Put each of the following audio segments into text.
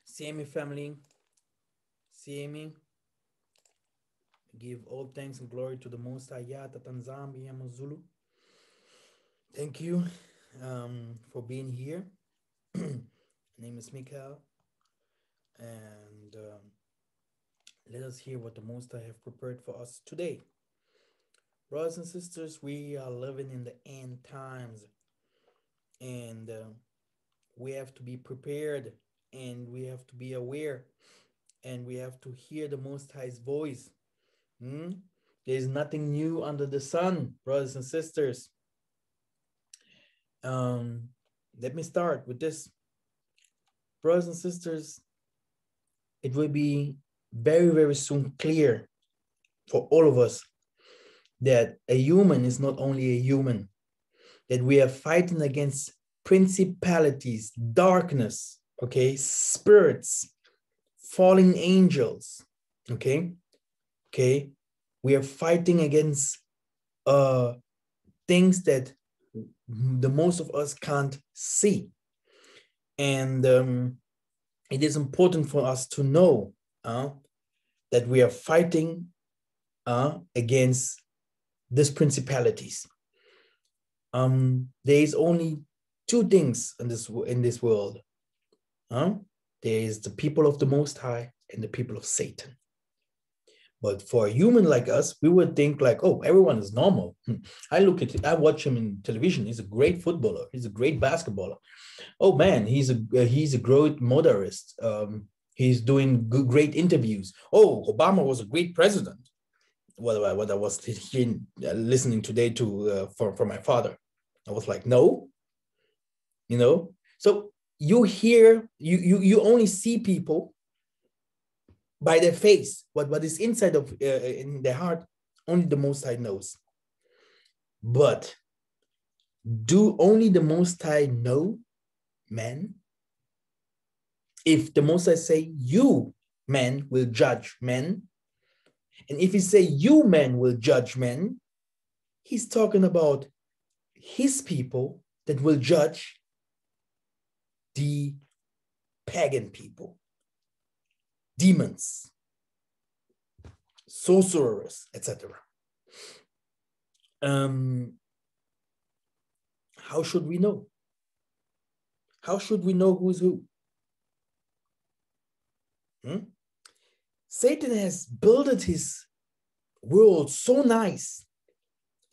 See me, family. See me. Give all thanks and glory to the Most High Yata Tanzambi Yamazulu. Thank you for being here. My name is Mikael, and let us hear what the Most High have prepared for us today. Brothers and sisters, we are living in the end times, and we have to be prepared, and we have to be aware, and we have to hear the Most High's voice. There is nothing new under the sun, brothers and sisters. Let me start with this. Brothers and sisters, it will be very, very soon clear for all of us that a human is not only a human, that we are fighting against principalities, darkness, okay, spirits, fallen angels, okay, we are fighting against things that the most of us can't see. And it is important for us to know that we are fighting against these principalities. There is only two things in this world. There is the people of the Most High and the people of Satan. But for a human like us, we would think like, oh, everyone is normal. I watch him in television. He's a great footballer. He's a great basketballer. Oh man, he's a great motorist. He's doing great interviews. Oh, Obama was a great president. What I was listening today to from my father. I was like, no, So you hear, you only see people by their face. What is inside of in their heart, only the Most High knows. But do only the Most High know men? If the Most High say, you men will judge men, and if he say you men will judge men, he's talking about his people that will judge the pagan people, demons, sorcerers, etc. How should we know? How should we know who's who? Satan has built his world so nice,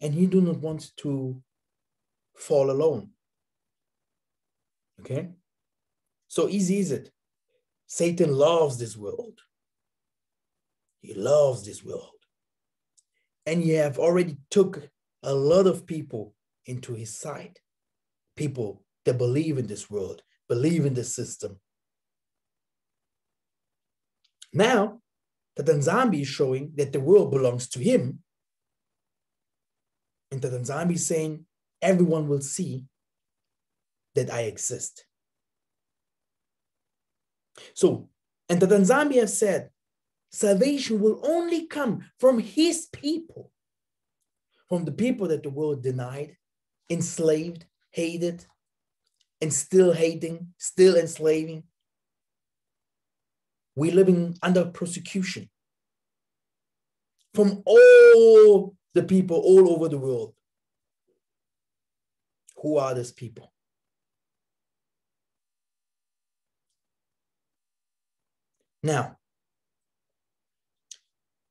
and he do not want to fall alone. Okay? So easy is it. Satan loves this world. He loves this world. And he have already took a lot of people into his side. People that believe in this world, believe in this system. Now, the Tanzambi is showing that the world belongs to him. And the Tanzambi is saying, everyone will see that I exist. So, and the Tanzambi has said, salvation will only come from his people, from the people that the world denied, enslaved, hated, and still hating, still enslaving. We're living under persecution. from all the people all over the world. Who are these people? Now,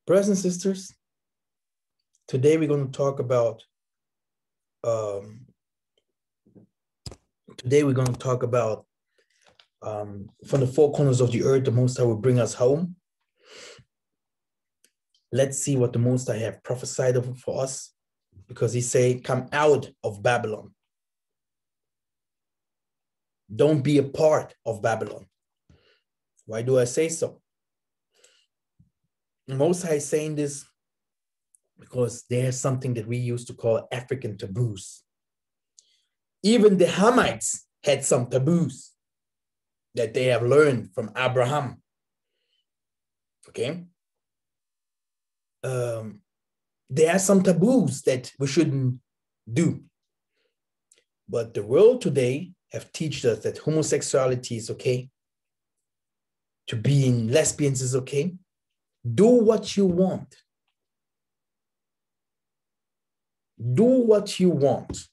brothers and sisters, today we're going to talk about from the four corners of the earth, the Most High will bring us home. Let's see what the Most High have prophesied for us, because he say, come out of Babylon. Don't be a part of Babylon. Why do I say so? The Most High is saying this because there's something that we used to call African taboos. Even the Hamites had some taboos that they have learned from Abraham. Okay? There are some taboos that we shouldn't do. But the world today have taught us that homosexuality is okay. To be in lesbians is okay. Do what you want. Do what you want.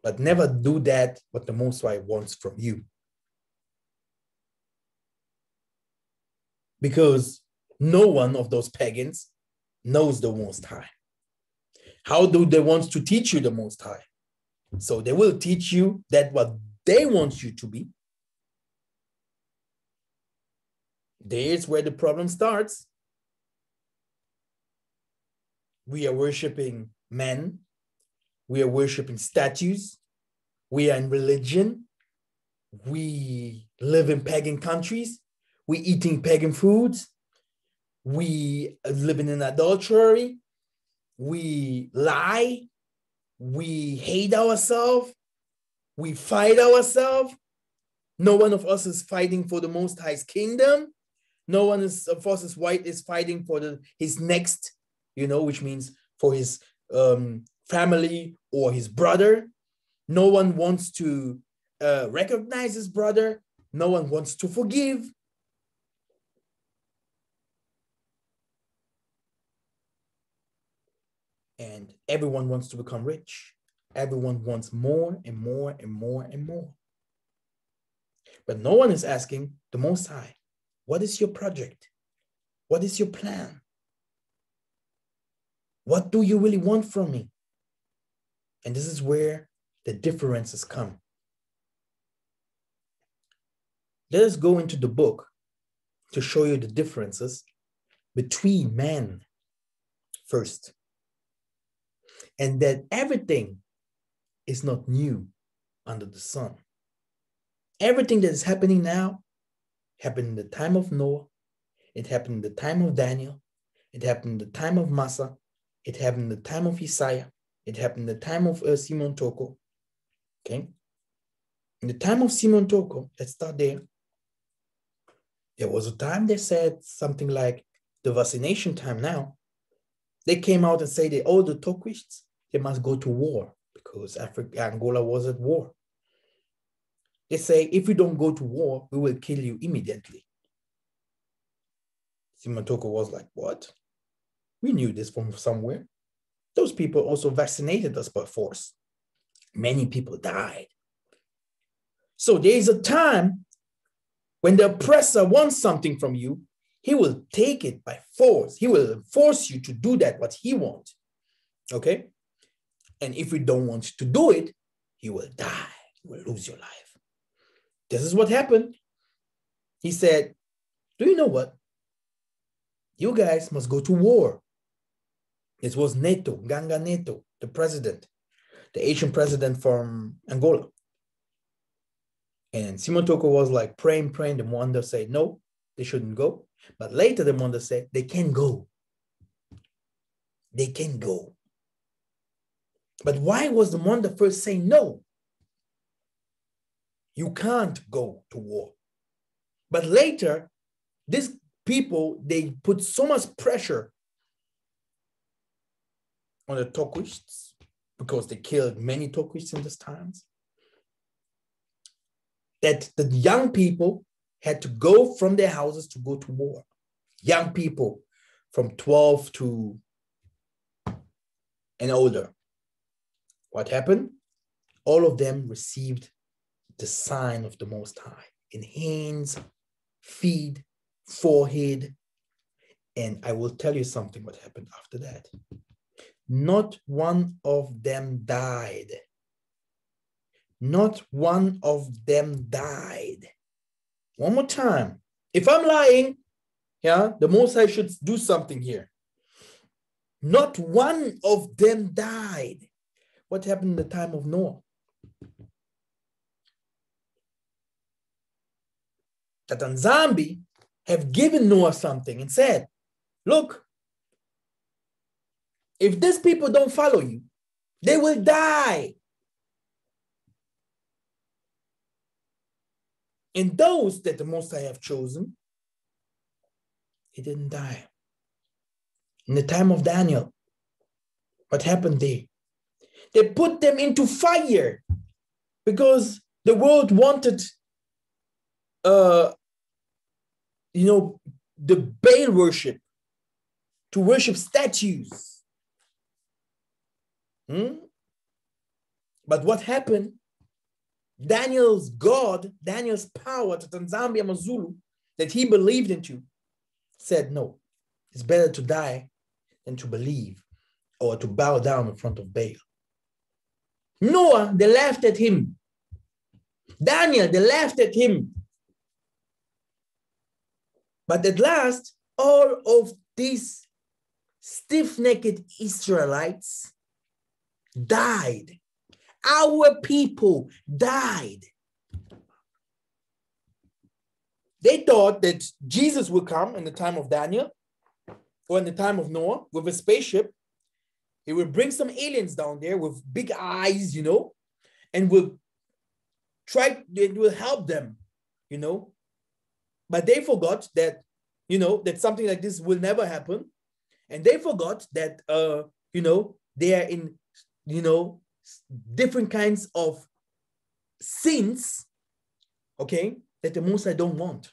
But never do that what the Most High wants from you. Because no one of those pagans knows the Most High. How do they want to teach you the Most High? So they will teach you that what they want you to be. There's where the problem starts. We are worshiping men. We are worshiping statues. We are in religion. We live in pagan countries. We eating pagan foods. We are living in adultery. We lie. We hate ourselves. We fight ourselves. No one of us is fighting for the Most High's kingdom. No one of us is fighting for his next, which means for his family or his brother. No one wants to recognize his brother. No one wants to forgive. And everyone wants to become rich. Everyone wants more and more and more and more. But no one is asking the Most High, what is your project? What is your plan? What do you really want from me? And this is where the differences come. Let us go into the book to show you the differences between man first. And that everything is not new under the sun. Everything that is happening now happened in the time of Noah. It happened in the time of Daniel. It happened in the time of Massa. It happened in the time of Isaiah. It happened in the time of Simon Toko. Okay? In the time of Simon Toko, let's start there. There was a time they said something like the vaccination time now. They came out and said that all the Toquists, they must go to war because Angola was at war. They say, if we don't go to war, we will kill you immediately. Simon Toko was like, what? We knew this from somewhere. Those people also vaccinated us by force. Many people died. So there is a time when the oppressor wants something from you, he will take it by force. He will force you to do that, what he wants. Okay? And if you don't want to do it, you will die. You will lose your life. This is what happened. He said, do you know what? You guys must go to war. This was Neto, Ganga Neto, the president, the Asian president from Angola. And Simon Toko was like praying. The Mwanda said, no, they shouldn't go. But later the Mwanda said, they can go. They can go. But why was the Mwanda first saying no? You can't go to war. But later, these people, they put so much pressure on the Toquists because they killed many Toquists in these times, that the young people had to go from their houses to go to war. Young people from 12 to and older. What happened? All of them received the sign of the Most High in hands, feet, forehead. And I will tell you something what happened after that. Not one of them died. Not one of them died. One more time. If I'm lying, yeah, the Most High should do something here. Not one of them died. What happened in the time of Noah? That Nzambi have given Noah something and said, look, if these people don't follow you, they will die. And those that the Most High have chosen, he didn't die. In the time of Daniel, what happened there? They put them into fire because the world wanted, the Baal worship, to worship statues. But what happened? Daniel's God, Daniel's power, the Tanzambia Mazulu, that he believed into, said, no, it's better to die than to believe or to bow down in front of Baal. Noah, they laughed at him. Daniel, they laughed at him. But at last, all of these stiff-necked Israelites died. Our people died. They thought that Jesus would come in the time of Daniel or in the time of Noah with a spaceship. He would bring some aliens down there with big eyes, and will help them, But they forgot that, that something like this will never happen. And they forgot that, they are in, different kinds of sins, okay, that the Most High don't want.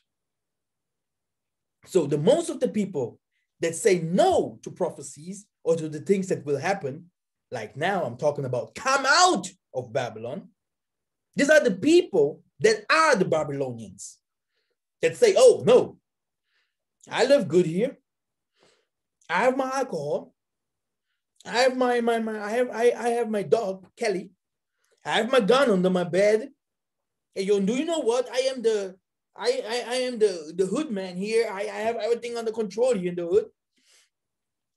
So the most of the people that say no to prophecies or to the things that will happen, like now I'm talking about come out of Babylon. These are the people that are the Babylonians that say, oh, no, I live good here. I have my alcohol. I have I have my dog, Kelly. I have my gun under my bed. Hey, do you know what? I am the hood man here. I have everything under control here in the hood.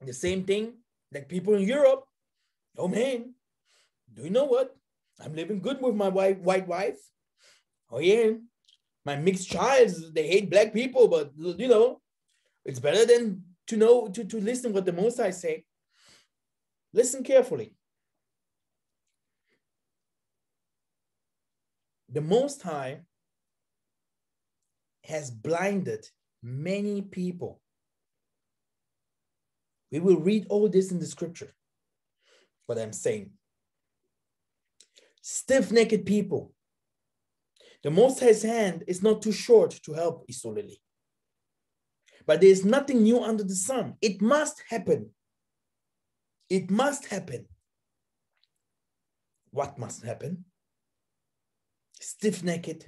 The same thing like people in Europe. Oh man, do you know what? I'm living good with my white wife. Oh yeah, my mixed tribes, they hate black people, but it's better than to listen what the Most High say. Listen carefully. The Most High has blinded many people. We will read all this in the scripture, what I'm saying. Stiff-necked people. The Most High's hand is not too short to help Isolili. But there is nothing new under the sun. It must happen. It must happen. What must happen? Stiff-necked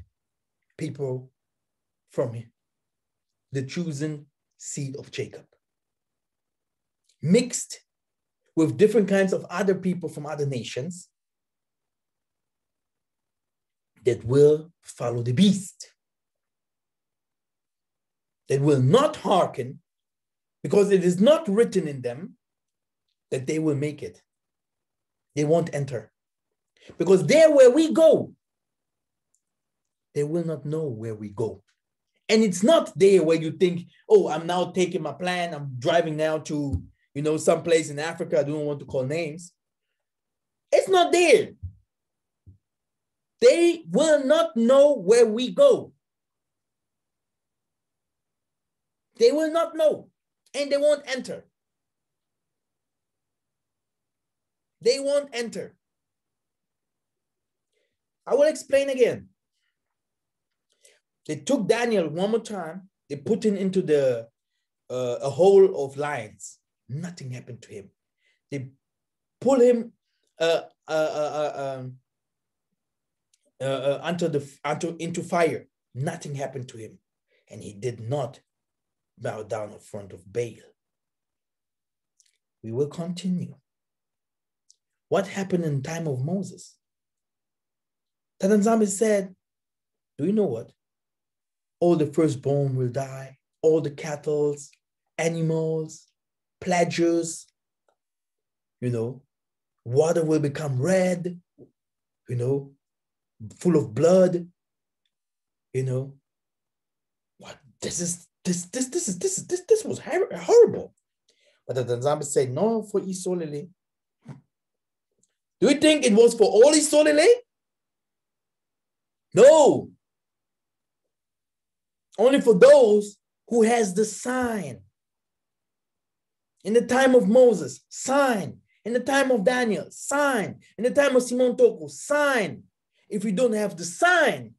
people from the chosen seed of Jacob, mixed with different kinds of other people from other nations that will follow the beast, that will not hearken, because it is not written in them that they will make it. They won't enter. Because there where we go, they will not know where we go. And it's not there where you think, oh, I'm now taking my plan. I'm driving now to, some place in Africa. I don't want to call names. It's not there. They will not know where we go. They will not know. And they won't enter. They won't enter. I will explain again. They took Daniel one more time. They put him into the a hole of lions. Nothing happened to him. They pull him into fire. Nothing happened to him. And he did not bow down in front of Baal. We will continue. What happened in the time of Moses? Tatanzambi said, do you know what? All the firstborn will die, all the cattle, animals, pledges, water will become red, full of blood, what? This was horrible. But the Tanzania said, no, for Isolele. Do you think it was for all Isolele? No. Only for those who has the sign. In the time of Moses, sign. In the time of Daniel, sign. In the time of Simon Toko, sign. If you don't have the sign,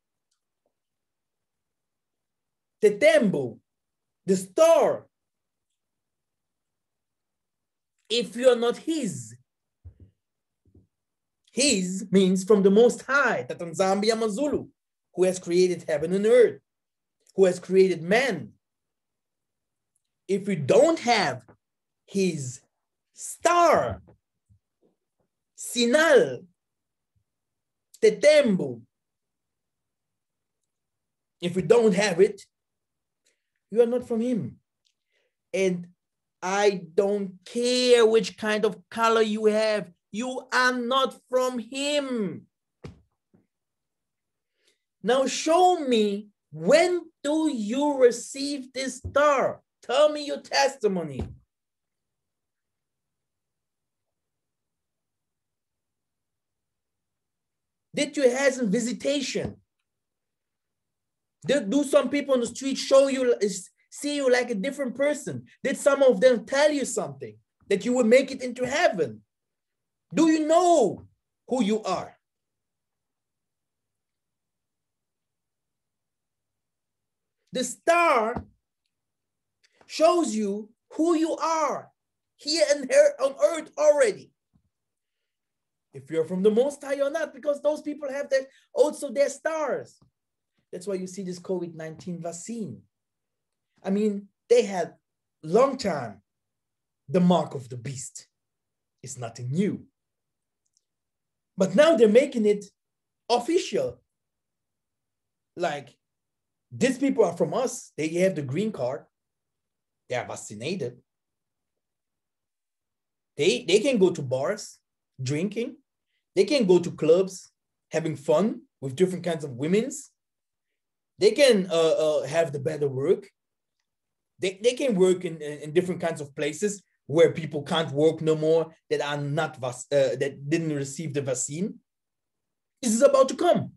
the temple, the star, if you are not his means from the Most High, Tatanzambi Amazulu, who has created heaven and earth, who has created man. If we don't have his star, Sinal, Tetembo, if we don't have it, you are not from him. And I don't care which kind of color you have, you are not from him. Now show me, when do you receive this star? Tell me your testimony. Did you have some visitation? Do some people on the street see you like a different person? Did some of them tell you something that you will make it into heaven? Do you know who you are? The star shows you who you are here and here on earth already. If you're from the Most High or not, because those people have also their stars. That's why you see this COVID-19 vaccine. I mean, they had long time the mark of the beast. It's nothing new. But now they're making it official. Like, these people are from us. They have the green card. They are vaccinated. They can go to bars, drinking. They can go to clubs, having fun with different kinds of women's. They can have the better work. They can work in different kinds of places where people can't work no more, that are not that didn't receive the vaccine. This is about to come.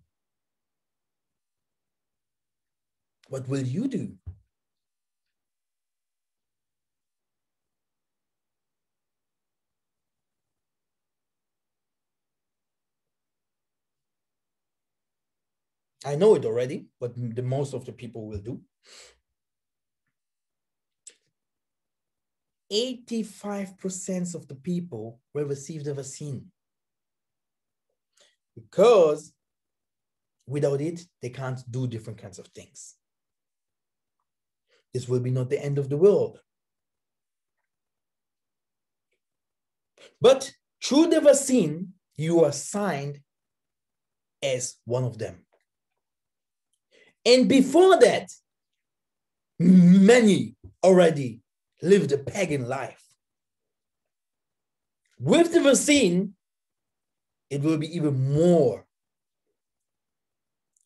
What will you do? I know it already, but the most of the people will do. 85% of the people will receive the vaccine, because without it, they can't do different kinds of things. This will be not the end of the world. But through the vaccine, you are signed as one of them. And before that, many already lived a pagan life. With the vaccine, it will be even more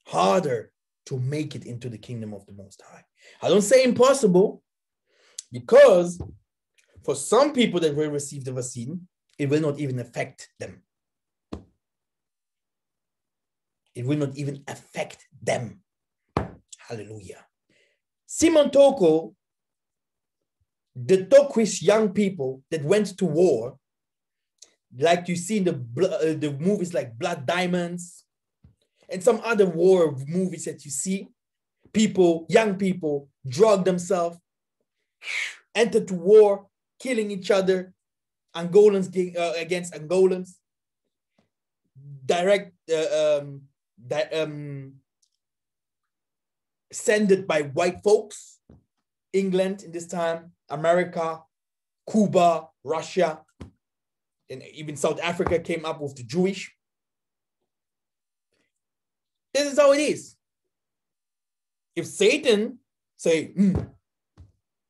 harder to make it into the kingdom of the Most High. I don't say impossible, because for some people that will receive the vaccine, it will not even affect them. It will not even affect them. Hallelujah. Simon Toko, the Tokwis young people that went to war, like you see in the movies like Blood Diamonds and some other war movies that you see, young people drug themselves, entered to war, killing each other, Angolans against Angolans, sent by white folks, England in this time, America, Cuba, Russia, and even South Africa came up with the Jewish. This is how it is. If Satan say,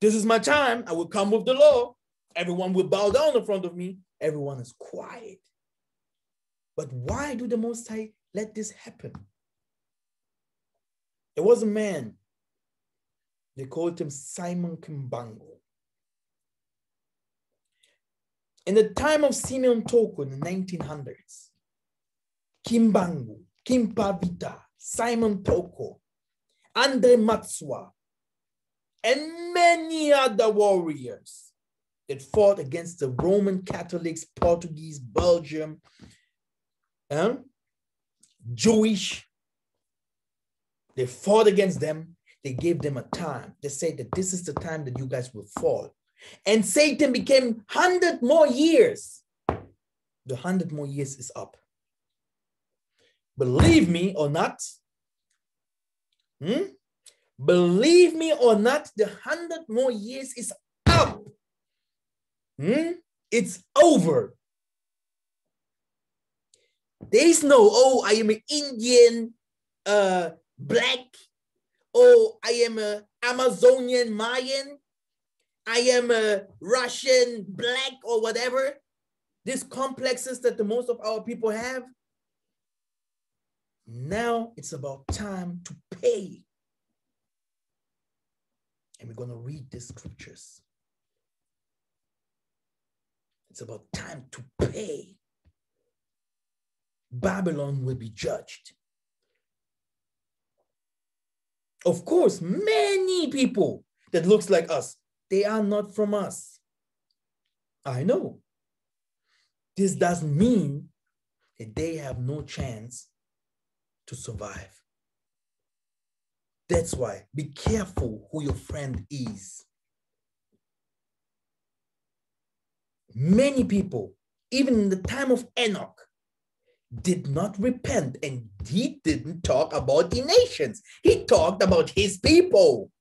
this is my time, I will come with the law, everyone will bow down in front of me, everyone is quiet. But why do the Most High let this happen? There was a man, they called him Simon Kimbangu. In the time of Simeon Toko in the 1900s, Kimbangu, Kimpavita, Simon Toko, Andre Matswa, and many other warriors that fought against the Roman Catholics, Portuguese, Belgium, Jewish. They fought against them. They gave them a time. They said that this is the time that you guys will fall. And Satan became 100 more years. The 100 more years is up. Believe me or not, believe me or not, the 100 more years is up. It's over. There is no, oh, I am an Indian, black, oh, I am an Amazonian Mayan, I am a Russian black or whatever. These complexes that the most of our people have. Now it's about time to pay. And we're going to read the scriptures. It's about time to pay. Babylon will be judged. Of course, many people that looks like us, they are not from us. I know. This doesn't mean that they have no chance to survive. That's why be careful who your friend is. Many people, even in the time of Enoch, did not repent, and he didn't talk about the nations. He talked about his people.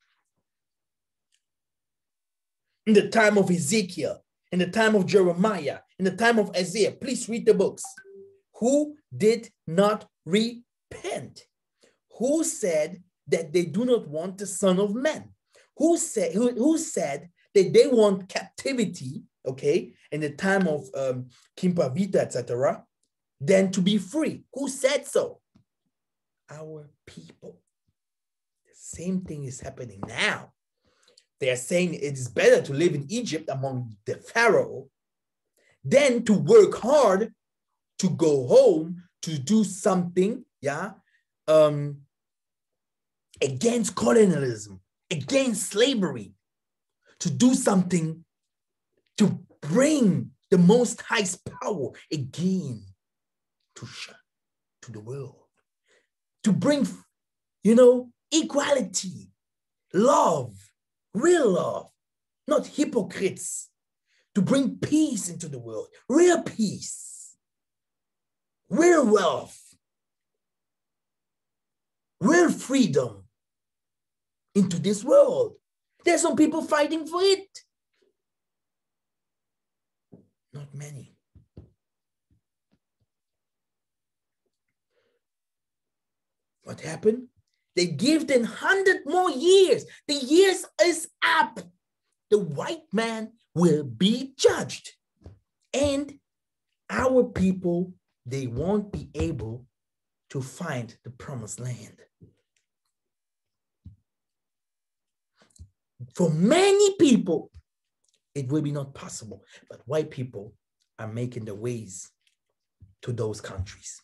In the time of Ezekiel, in the time of Jeremiah, in the time of Isaiah, please read the books. Who did not repent? Who said that they do not want the Son of Man? Who said that they want captivity, okay, in the time of Kimpavita, etc., than to be free? Who said so? Our people. The same thing is happening now. They are saying it is better to live in Egypt among the Pharaoh than to work hard to go home to do something, against colonialism, against slavery, to do something to bring the Most High's power again to the world, to bring, equality, love, real love, not hypocrites, to bring peace into the world, real peace, real wealth, real freedom into this world. There's some people fighting for it. Not many. What happened? They give them 100 more years. The years is up. The white man will be judged. And our people, they won't be able to find the promised land. For many people, it will be not possible. But white people are making their ways to those countries.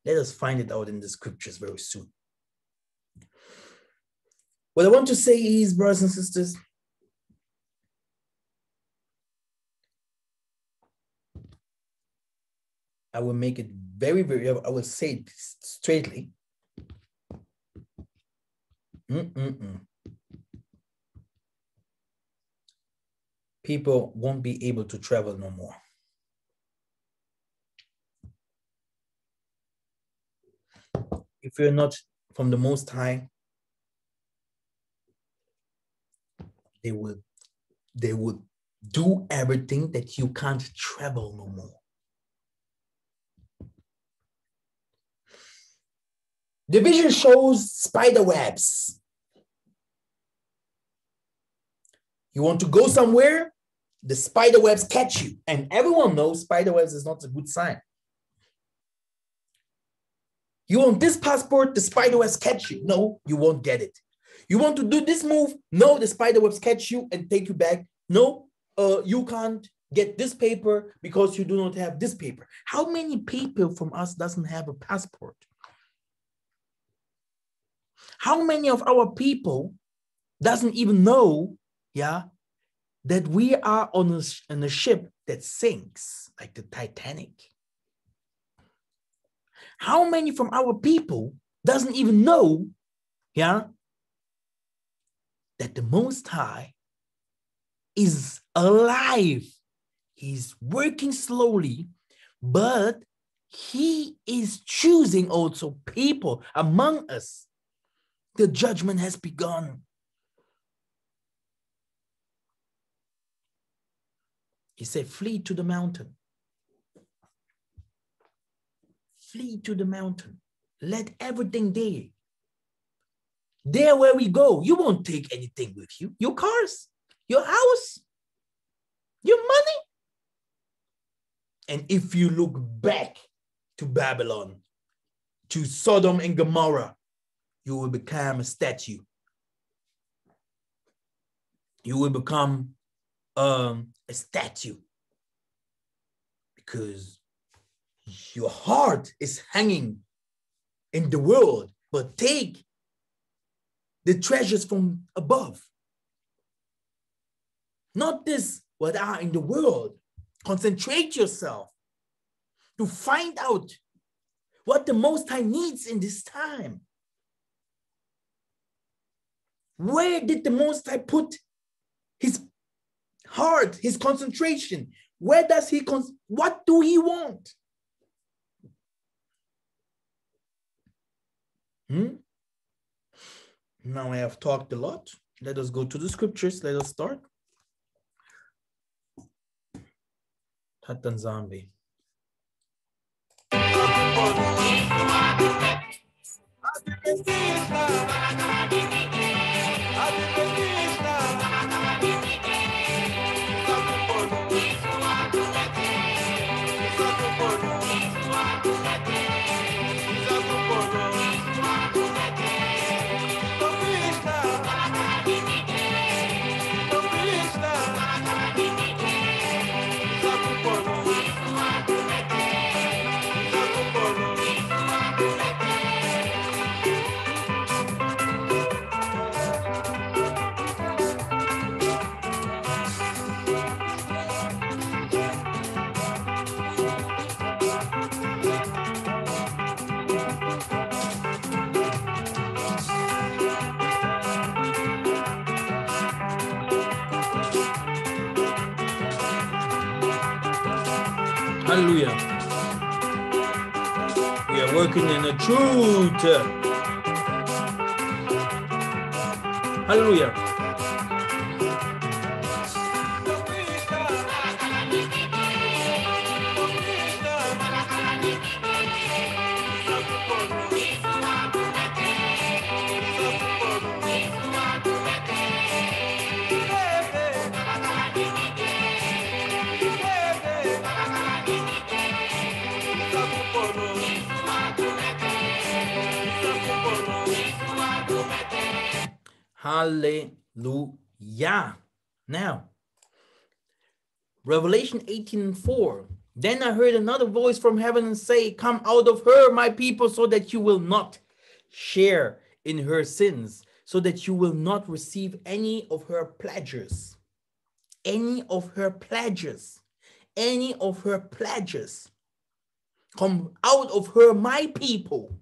Let us find it out in the scriptures very soon. What I want to say is, brothers and sisters, I will make it very, very, I will say it straightly. people won't be able to travel no more. If you're not from the Most High, they would do everything that you can't travel no more. The vision shows spider webs. You want to go somewhere, the spider webs catch you. And everyone knows spider webs is not a good sign. You want this passport, the spider webs catch you. No, you won't get it. You want to do this move? No, the spider webs catch you and take you back. No, you can't get this paper because you do not have this paper. How many people from us doesn't have a passport? How many of our people doesn't even know, that we are on a ship that sinks, like the Titanic? How many from our people doesn't even know, that the Most High is alive? He's working slowly, but he is choosing also people among us. The judgment has begun. He said, flee to the mountain. Flee to the mountain. Let everything there. There where we go, you won't take anything with you. Your cars, your house, your money. And if you look back to Babylon, to Sodom and Gomorrah, you will become a statue. You will become a statue because your heart is hanging in the world, but take the treasures from above. Not this, what are in the world. Concentrate yourself to find out what the Most High needs in this time. Where did the Most High put his heart, his concentration? Where does he, what do he want? Now I have talked a lot. Let us go to the scriptures. Let us start. Hatan Zambi. Hallelujah. We are working in the truth. Hallelujah. Hallelujah. Now, Revelation 18:4. Then I heard another voice from heaven and say, come out of her, my people, so that you will not share in her sins, so that you will not receive any of her pledges. Any of her pledges. Any of her pledges. Come out of her, my people.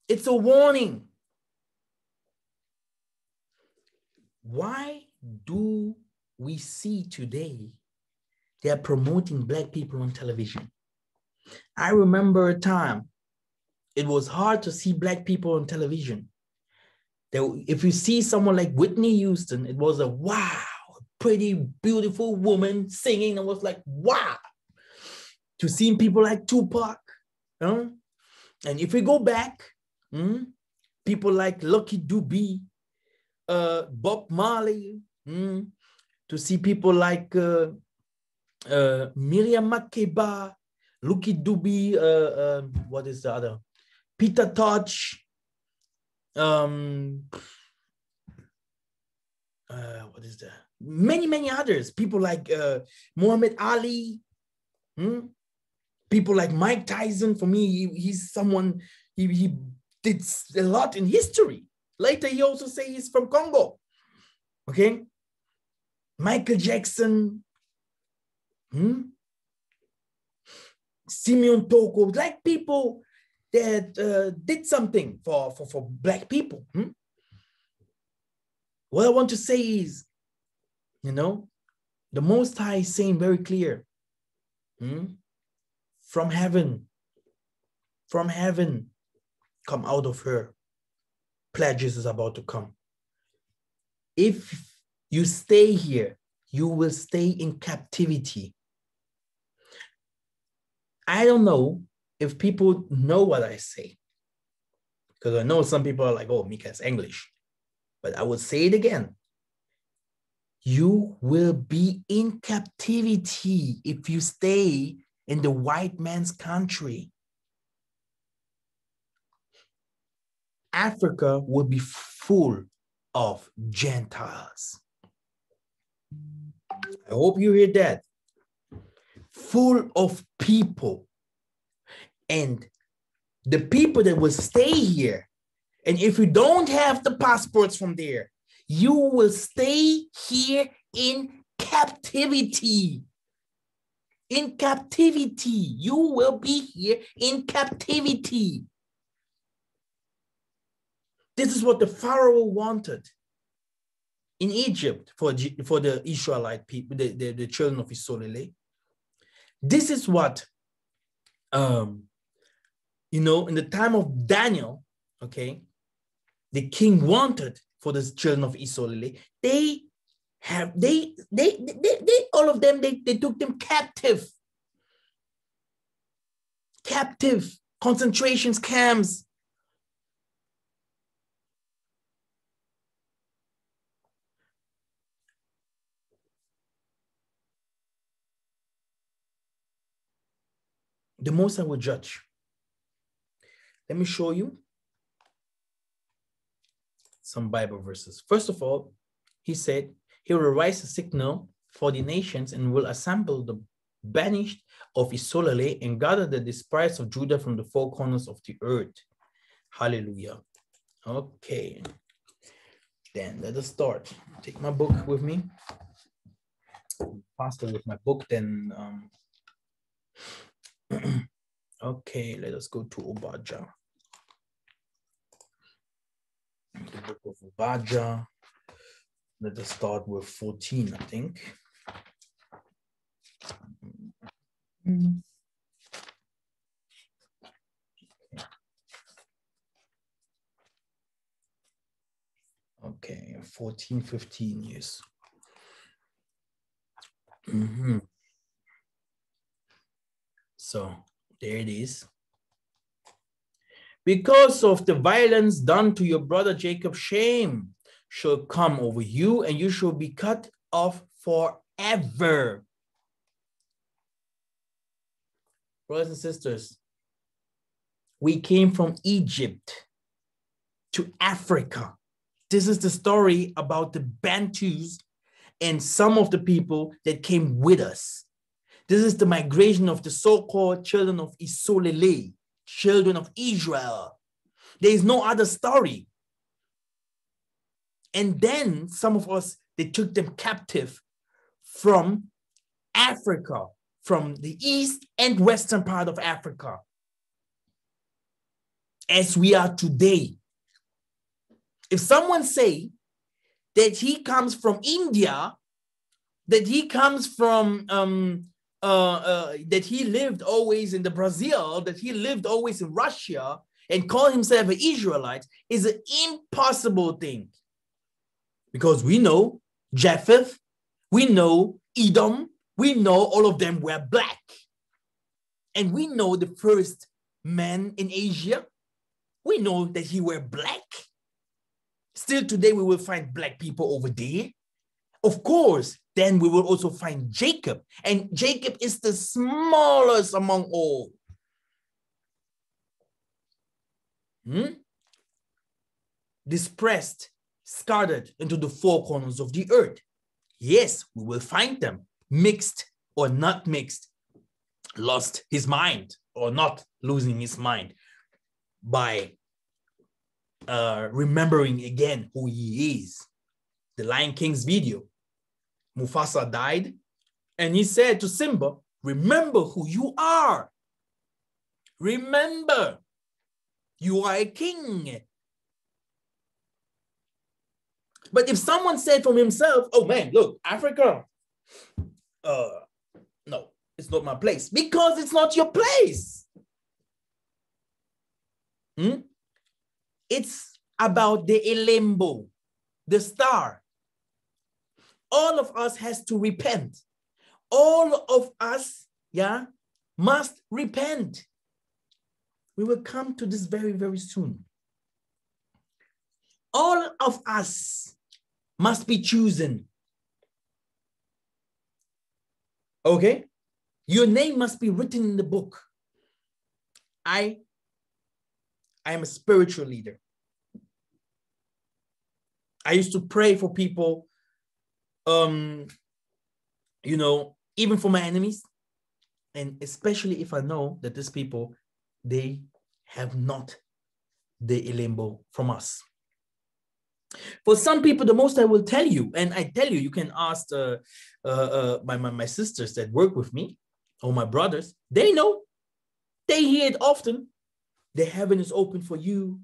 It's a warning. Why do we see today, they are promoting Black people on television. I remember a time it was hard to see Black people on television. If you see someone like Whitney Houston, it was a wow, pretty beautiful woman singing. I was like, wow. To seeing people like Tupac, and if we go back, people like Lucky Dube, Bob Marley, to see people like Miriam Makeba, Lucky Dube, what is the other? Peter Tosh, what is that? Many others. People like Muhammad Ali, people like Mike Tyson. For me, he's someone, he did a lot in history. Later, he also say he's from Kongo. Okay? Michael Jackson, Simeon Toko, like people that did something for Black people. What I want to say is, the Most High is saying very clear, from heaven, come out of her. Pledges is about to come. If you stay here, you will stay in captivity. I don't know if people know what I say, because I know some people are like, oh, Mika's English, but I will say it again. You will be in captivity if you stay in the white man's country. Africa will be full of Gentiles. I hope you hear that. Full of people. And the people that will stay here, and if you don't have the passports from there, you will stay here in captivity. In captivity. You will be here in captivity. This is what the Pharaoh wanted in Egypt for the Israelite people, the children of Israel. This is what, in the time of Daniel, okay, the king wanted for the children of Israel. All of them, they took them captive. Captive, concentration camps. The Most High will judge. Let me show you some Bible verses. First of all, he said, he will rise a signal for the nations and will assemble the banished of Israel and gather the despised of Judah from the four corners of the earth. Hallelujah. Okay. Then let us start. Take my book with me. Faster with my book than okay, let us go to Obadja. The book of Obadja. Let us start with 14, I think. Okay, 14, 15 years. So there it is. Because of the violence done to your brother Jacob, shame shall come over you, and you shall be cut off forever. Brothers and sisters, we came from Egypt to Africa. This is the story about the Bantus and some of the people that came with us. This is the migration of the so-called children of Israel, children of Israel. There is no other story. And then some of us, they took them captive from Africa, from the east and western part of Africa, as we are today. If someone say that he comes from India, that he comes from, that he lived always in the Brazil, that he lived always in Russia and call himself an Israelite is an impossible thing. Because we know Japheth, we know Edom, we know all of them were black. And we know the first man in Asia, we know that he were black. Still today, we will find black people over there. Of course, then we will also find Jacob. And Jacob is the smallest among all. Dispersed, scattered into the four corners of the earth. Yes, we will find them mixed or not mixed, lost his mind or not losing his mind by remembering again who he is. The Lion King's video, Mufasa died and he said to Simba, remember who you are. Remember, you are a king. But if someone said from himself, oh man, look, Africa, no, it's not my place. Because it's not your place. It's about the Elembo, the star. All of us has to repent. All of us, must repent. We will come to this very, very soon. All of us must be chosen. Okay? Your name must be written in the book. I am a spiritual leader. I used to pray for people, even for my enemies. And especially if I know that these people, they have not the Elembo from us. For some people, the most I will tell you, and I tell you, you can ask my sisters that work with me, or my brothers, they know, they hear it often. The heaven is open for you.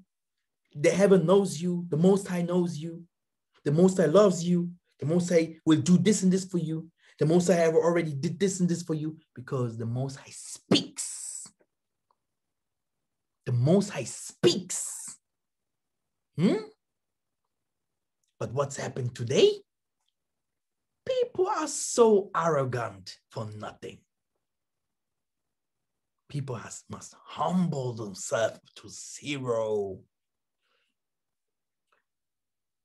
The heaven knows you. The Most High knows you. The Most High loves you. The Most High will do this and this for you. The Most High have already did this and this for you because the Most High speaks. The Most High speaks. But what's happened today? People are so arrogant for nothing. People must humble themselves to zero.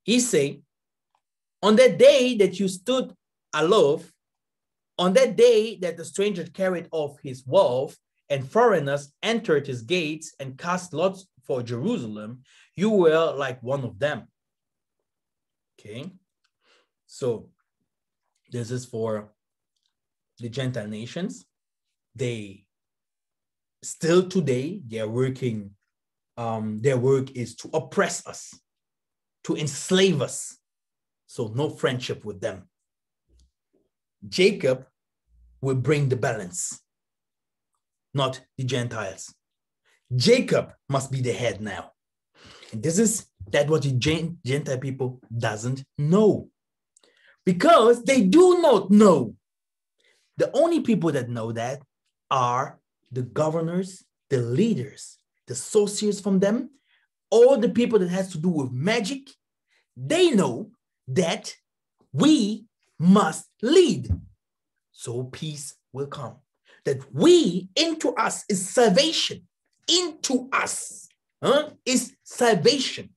He say, on that day that you stood aloof, on that day that the stranger carried off his wealth and foreigners entered his gates and cast lots for Jerusalem, you were like one of them. Okay, so this is for the Gentile nations. They still today, they are working, their work is to oppress us, to enslave us. So no friendship with them. Jacob will bring the balance, not the Gentiles. Jacob must be the head now. And this is what the Gentile people doesn't know. Because they do not know. The only people that know that are the governors, the leaders, the associates from them, all the people that has to do with magic. They know that we must lead. So peace will come. That into us is salvation. Into us is salvation.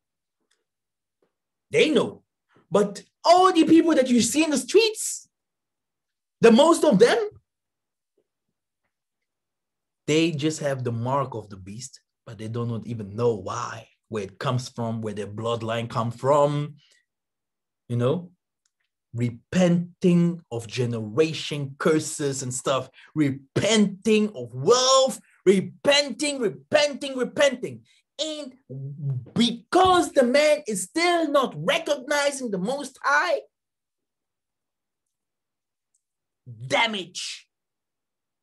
They know. But all the people that you see in the streets, the most of them, they just have the mark of the beast, but they do not even know why, where it comes from, where their bloodline comes from. Repenting of generation curses and stuff, repenting of wealth, repenting. And because the man is still not recognizing the Most High, damage,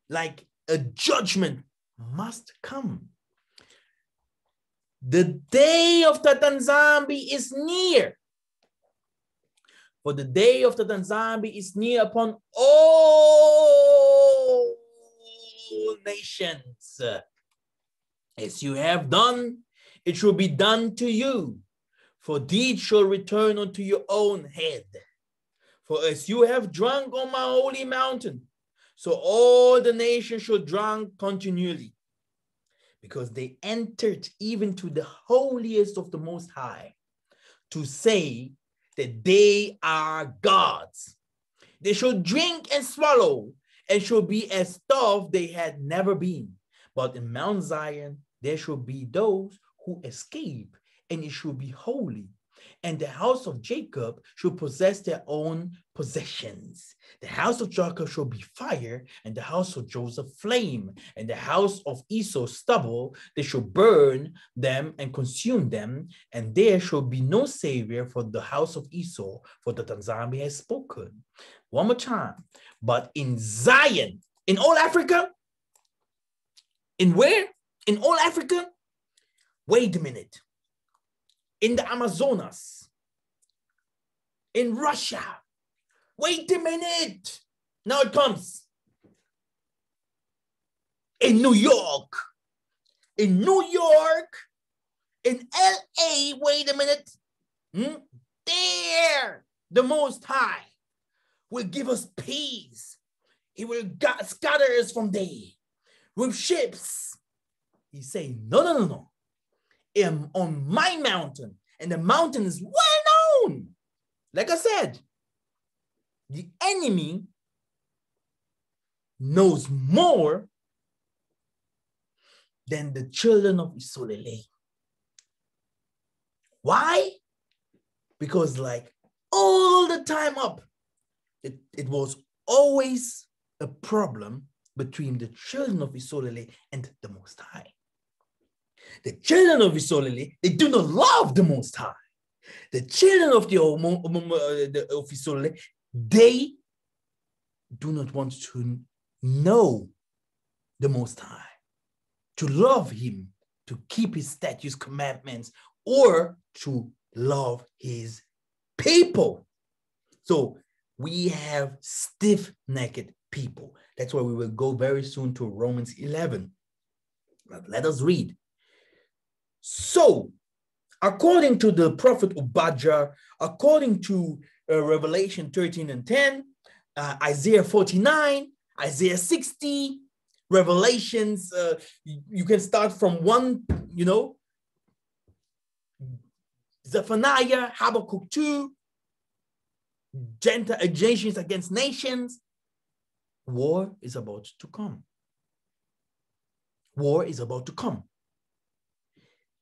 like a judgment, must come. The day of the Tanzambi is near. For the day of the Tanzambi is near upon all nations. As you have done, it shall be done to you. For deed shall return unto your own head. For as you have drunk on my holy mountain, so all the nations shall drink continually. Because they entered even to the holiest of the Most High, to say that they are gods. They shall drink and swallow, and shall be as stuff they had never been. But in Mount Zion there shall be those who escape, and it shall be holy. And the house of Jacob shall possess their own possessions. The house of Jacob shall be fire, and the house of Joseph flame, and the house of Esau stubble. They shall burn them and consume them, and there shall be no savior for the house of Esau, for the Tanzania has spoken. One more time. But in Zion, in all Africa, in where? In all Africa? Wait a minute. In the Amazonas, in Russia. Wait a minute. Now it comes. In New York, in LA, wait a minute. There, the Most High will give us peace. He will scatter us from there with ships. He's saying, no. I'm on my mountain, and the mountain is well known. Like I said, the enemy knows more than the children of Israel. Why? Because like all the time up, it was always a problem between the children of Israel and the Most High. The children of Israel, they do not love the Most High. The children of Israel, they do not want to know the Most High, to love him, to keep his statutes, commandments, or to love his people. So we have stiff-necked people. That's why we will go very soon to Romans 11. But let us read. So, according to the prophet Obadiah, according to Revelation 13 and 10, Isaiah 49, Isaiah 60, Revelations, you can start from one, Zephaniah, Habakkuk 2, nations against nations. War is about to come. War is about to come.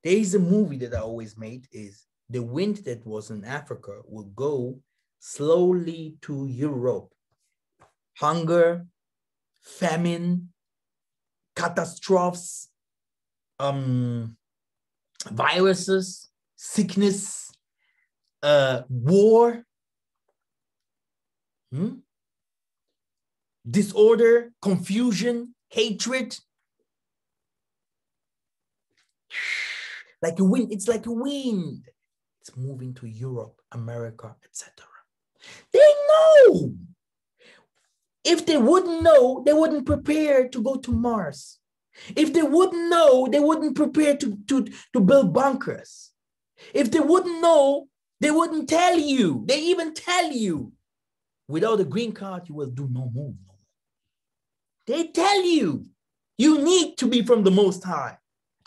There is a movie that I always made is the wind that was in Africa will go slowly to Europe. Hunger, famine, catastrophes, viruses, sickness, war, disorder, confusion, hatred. Like a wind, it's like a wind. It's moving to Europe, America, etc. They know. If they wouldn't know, they wouldn't prepare to go to Mars. If they wouldn't know, they wouldn't prepare to build bunkers. If they wouldn't know, they wouldn't tell you. They even tell you, without a green card, you will do no move. They tell you, you need to be from the Most High.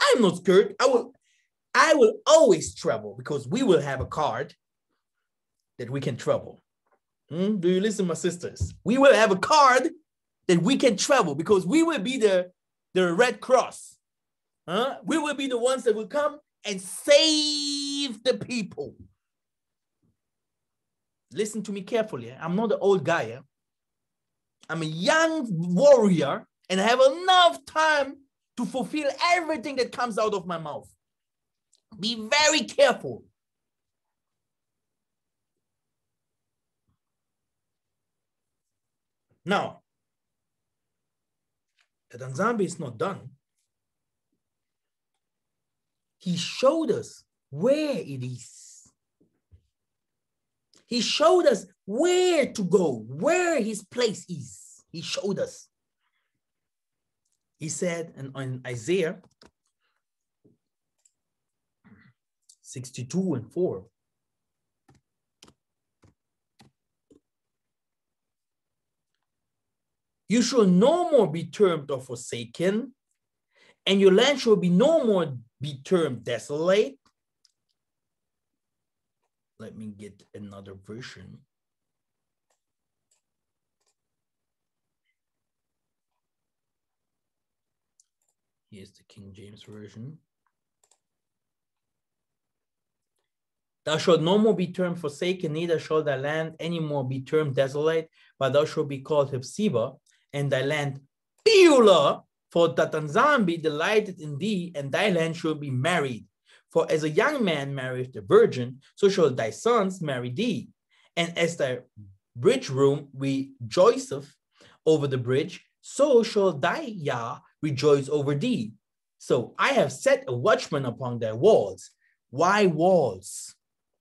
I'm not scared. I will always travel because we will have a card that we can travel. Do you listen, my sisters? We will have a card that we can travel because we will be the Red Cross. We will be the ones that will come and save the people. Listen to me carefully. I'm not an old guy. I'm a young warrior and I have enough time to fulfill everything that comes out of my mouth. Be very careful. Now, the Tanzania is not done. He showed us where it is. He showed us where to go, where his place is. He showed us. He said in Isaiah 62:4, you shall no more be termed or forsaken, and your land shall be no more be termed desolate. Let me get another version. Here's the King James Version. Thou shalt no more be termed forsaken, neither shall thy land any more be termed desolate, but thou shalt be called Hephzibah, and thy land Beulah, for Tatanzambi delighted in thee, and thy land shall be married. For as a young man marrieth a virgin, so shall thy sons marry thee. And as thy bridge room rejoiceth over the bridge, so shall thy Yah rejoice over thee. So I have set a watchman upon thy walls. Why walls?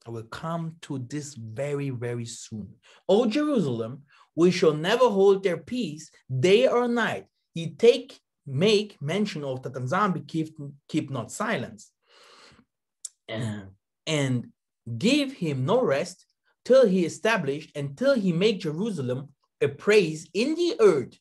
I will come to this very, very soon. O Jerusalem, we shall never hold their peace day or night. Ye make mention of Tatanzambi, keep not silence. And give him no rest till he established and till he make Jerusalem a praise in the earth,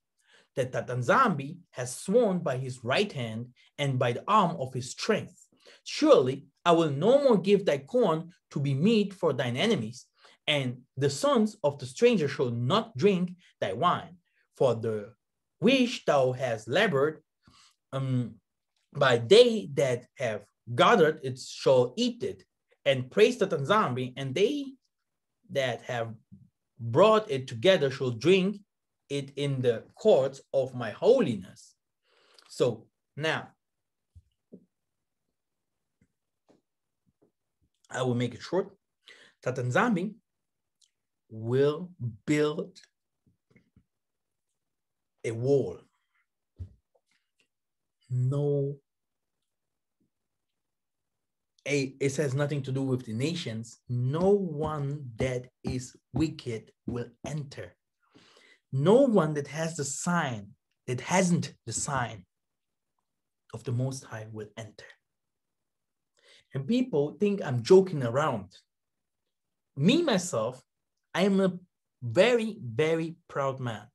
that Tatanzambi has sworn by his right hand and by the arm of his strength. Surely I will no more give thy corn to be meat for thine enemies, and the sons of the stranger shall not drink thy wine. For the which thou hast labored, by they that have gathered it shall eat it, and praise the Tatanzambi, and they that have brought it together shall drink it in the courts of my holiness. So now, I will make it short. Tatanzambi will build a wall. It has nothing to do with the nations. No one that is wicked will enter. No one that has the sign, that hasn't the sign of the Most High will enter. And people think I'm joking around. Me, myself, I am a very, very proud man.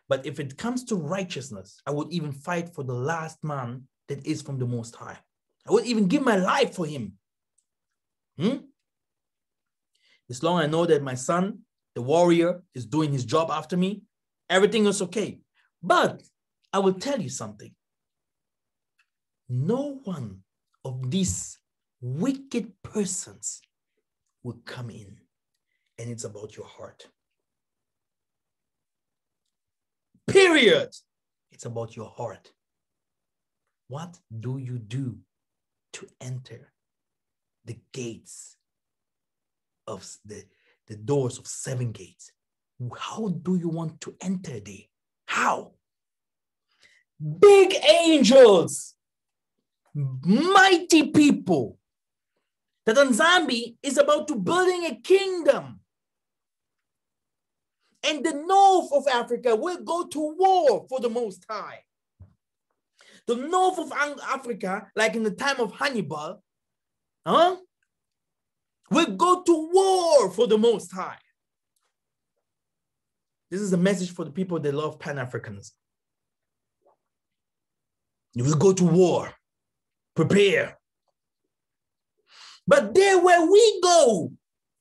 But if it comes to righteousness, I would even fight for the last man that is from the Most High. I would even give my life for him. As long as I know that my son, the warrior, is doing his job after me, everything is okay. But I will tell you something. No one of these wicked persons will come in, and it's about your heart. Period. It's about your heart. What do you do to enter the gates of the doors of 7 gates? How do you want to enter there? How? Big angels, mighty people. Tatanzambi is about to building a kingdom. And the north of Africa will go to war for the Most High. The north of Africa, like in the time of Hannibal, will go to war for the Most High. This is a message for the people that love Pan-Africanism. You will go to war. Prepare. But there where we go,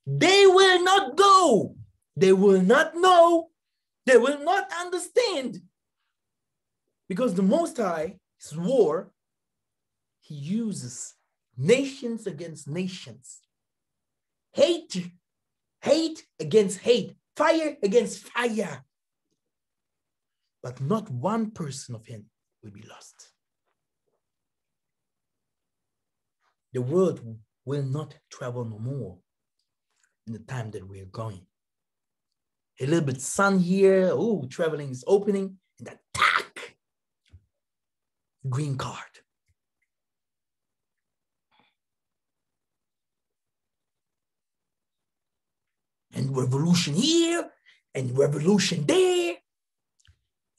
they will not go. They will not know. They will not understand. Because the Most High, his war, he uses nations against nations. Hate against hate. Fire against fire. But not one person of him will be lost. The world will not travel no more in the time that we are going. A little bit sun here, oh, traveling is opening, and attack. Green card. and revolution here and revolution there,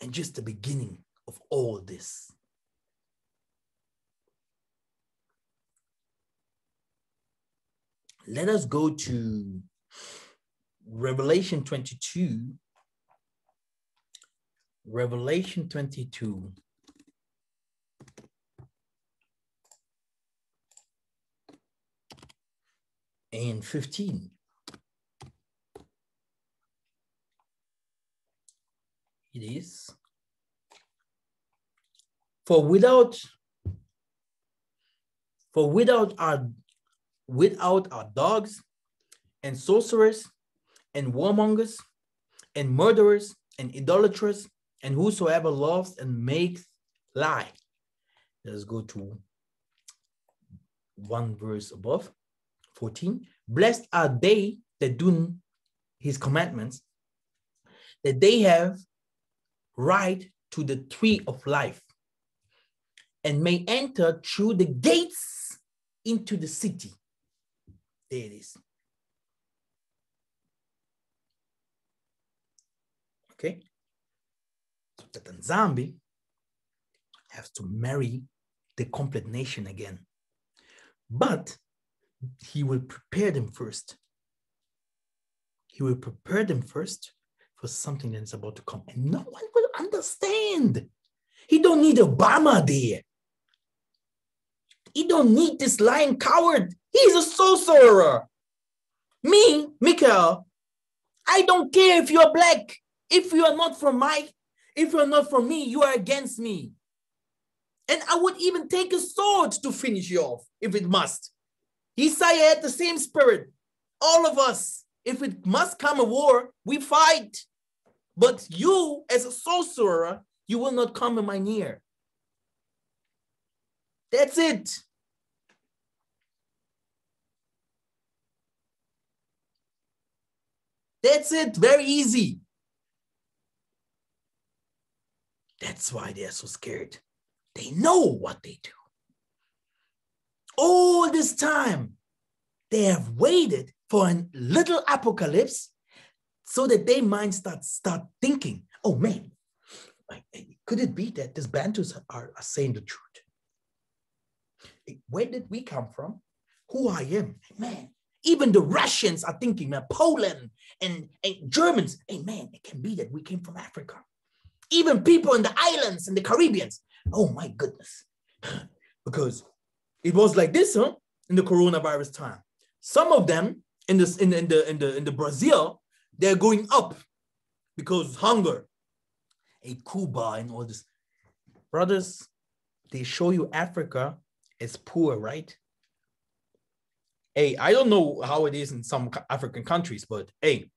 and just the beginning of all this. Let us go to Revelation 22. Revelation 22. And 15. It is. For without our dogs and sorcerers and warmongers and murderers and idolaters and whosoever loves and makes lie. Let's go to one verse above, 14. Blessed are they that do his commandments, that they have right to the tree of life and may enter through the gates into the city. There it is. Okay. So that Nzambi has to marry the complete nation again. But he will prepare them first. He will prepare them first for something that is about to come. And no one will understand. He don't need Obama there. He don't need this lying coward. He's a sorcerer. Me, Mikhail, I don't care if you're black. If you are not from me, you are against me. And I would even take a sword to finish you off if it must. Isaiah had the same spirit. All of us, if it must come a war, we fight. But you, as a sorcerer, you will not come in my near. That's it. That's it. Very easy. That's why they're so scared. They know what they do. All this time, they have waited for a little apocalypse so that their mind start thinking, oh man, could it be that these Bantus are saying the truth? Where did we come from? Who I am? Man, even the Russians are thinking, man, Poland and Germans, hey man, it can be that we came from Africa. Even people in the islands and the Caribbeans. Oh my goodness. Because it was like this, in the coronavirus time. Some of them in the Brazil, they're going up because hunger. Cuba and all this. Brothers, they show you Africa as poor, right? Hey, I don't know how it is in some African countries, but hey,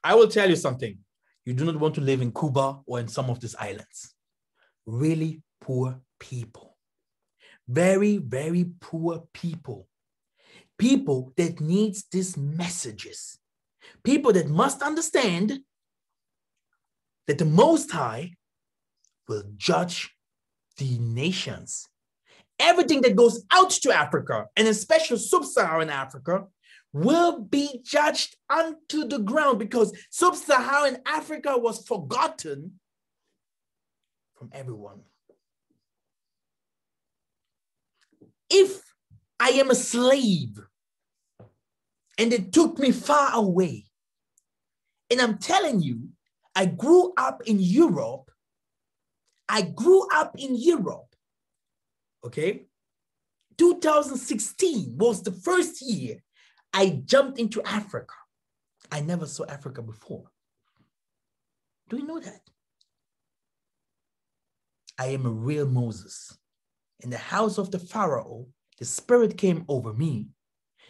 I will tell you something. You do not want to live in Cuba or in some of these islands. Really poor people. Very, very poor people. People that needs these messages. People that must understand that the Most High will judge the nations. Everything that goes out to Africa, and especially sub-Saharan Africa, will be judged unto the ground because sub-Saharan Africa was forgotten from everyone. If I am a slave and they took me far away, and I'm telling you, I grew up in Europe. Okay? 2016 was the first year I jumped into Africa. I never saw Africa before. Do you know that? I am a real Moses. In the house of the Pharaoh, the Spirit came over me.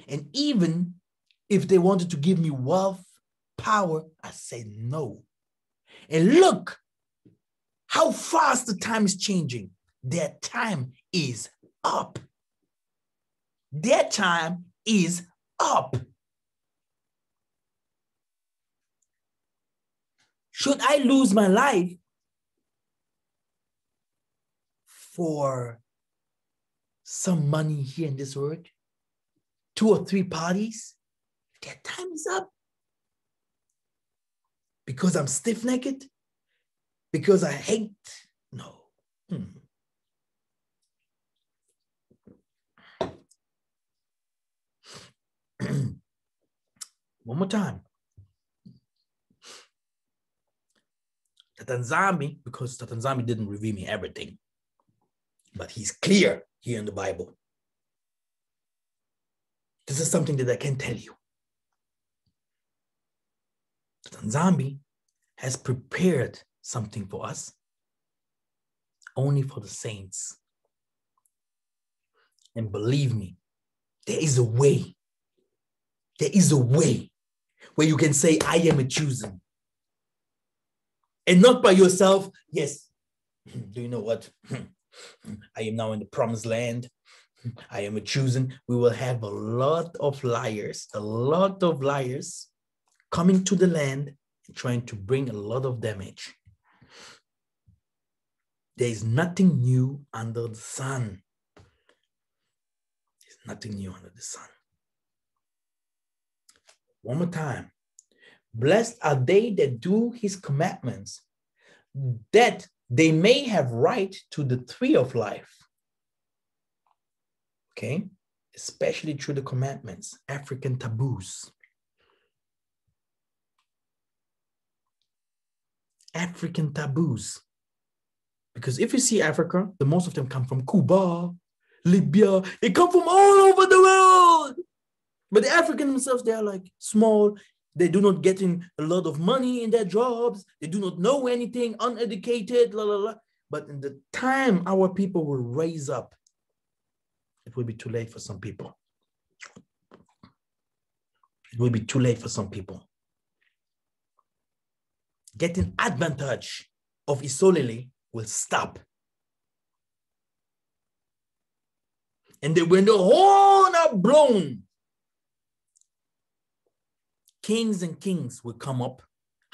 And even if they wanted to give me wealth, power, I said no. And look how fast the time is changing. Their time is up. Their time is up. Should I lose my life for some money here in this world? 2 or 3 parties? Their time is up. Because I'm stiff-necked? Because I hate? No. One more time. Tatanzami, because Tatanzami didn't reveal me everything, but he's clear here in the Bible. This is something that I can tell you. Tatanzami has prepared something for us, only for the saints. And believe me, there is a way. There is a way where you can say, I am a chosen. And not by yourself. Yes. Do you know what? I am now in the promised land. I am a chosen. We will have a lot of liars coming to the land and trying to bring a lot of damage. There is nothing new under the sun. There's nothing new under the sun. One more time. Blessed are they that do his commandments, that they may have right to the tree of life. Okay? Especially through the commandments, African taboos. African taboos. Because if you see Africa, the most of them come from Cuba, Libya. They come from all over the world. But the Africans themselves, they are like small. They do not get in a lot of money in their jobs. They do not know anything, uneducated, la, la, la. But in the time our people will raise up, it will be too late for some people. It will be too late for some people. Getting advantage of Isolele will stop. And then when the horn are blown, kings and kings will come up,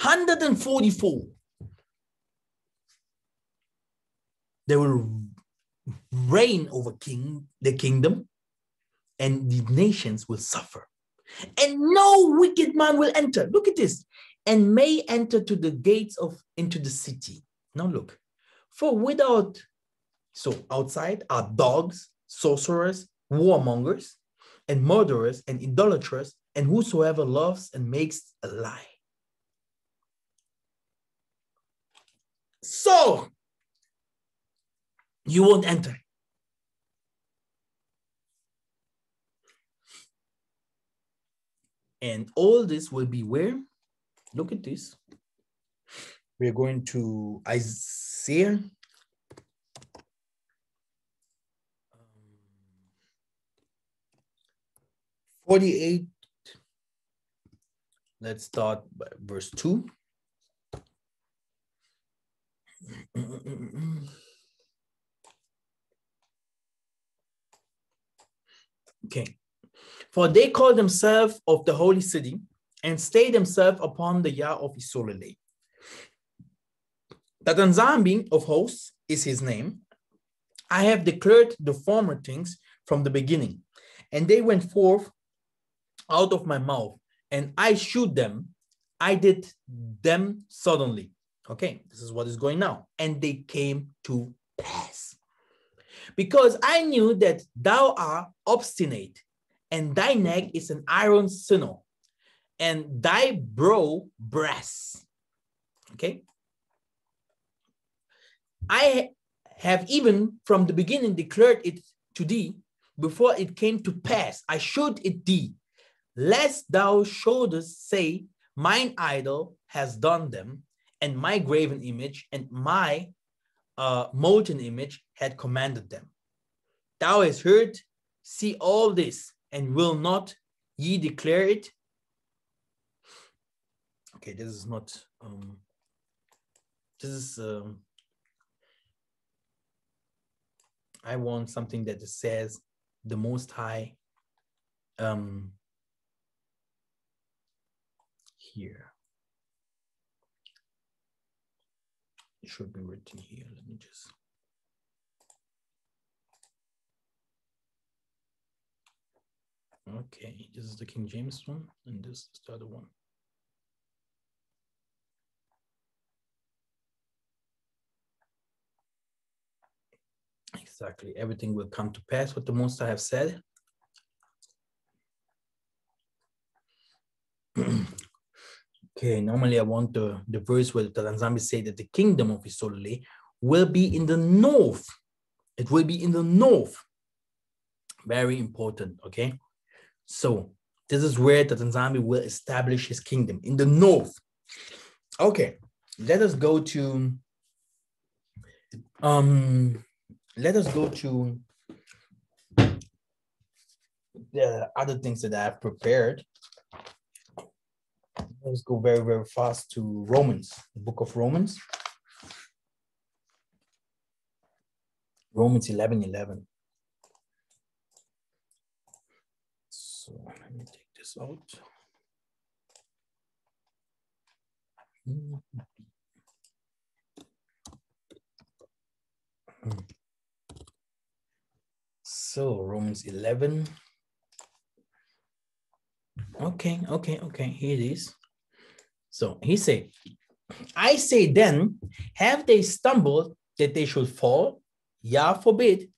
144. They will reign over the kingdom, and the nations will suffer. And no wicked man will enter. Look at this. And may enter to the gates into the city. Now look. For without, so outside are dogs, sorcerers, warmongers, and murderers, and idolaters, and whosoever loves and makes a lie. So, you won't enter. And all this will be where? Look at this. We're going to Isaiah. (48). Let's start by verse 2. Okay. For they call themselves of the holy city and stay themselves upon the Yah of Isolele. Tatanzambi of hosts is his name. I have declared the former things from the beginning, and they went forth out of my mouth, and I shewed them. I did them suddenly. Okay, this is what is going now. And they came to pass. Because I knew that thou art obstinate, and thy neck is an iron sinew, and thy brow brass. Okay. I have even from the beginning declared it to thee before it came to pass. I showed it thee, lest thou shouldest say, mine idol has done them, and my graven image and my molten image had commanded them. Thou hast heard, see all this, and will not ye declare it? Okay, this is not, this is, I want something that says the Most High here. It should be written here. Let me just. Okay, this is the King James one, and this is the other one. Exactly. Everything will come to pass what the Most High have said. Okay, normally I want the verse where the Tanzami say that the kingdom of Isolele will be in the north. It will be in the north. Very important, okay? So this is where the Tanzami will establish his kingdom, in the north. Okay, let us go to the other things that I have prepared. Let's go very, very fast to Romans, the book of Romans. Romans 11:11. So let me take this out. So Romans 11. Okay, here it is. So he said, I say then, have they stumbled that they should fall? Yah forbid,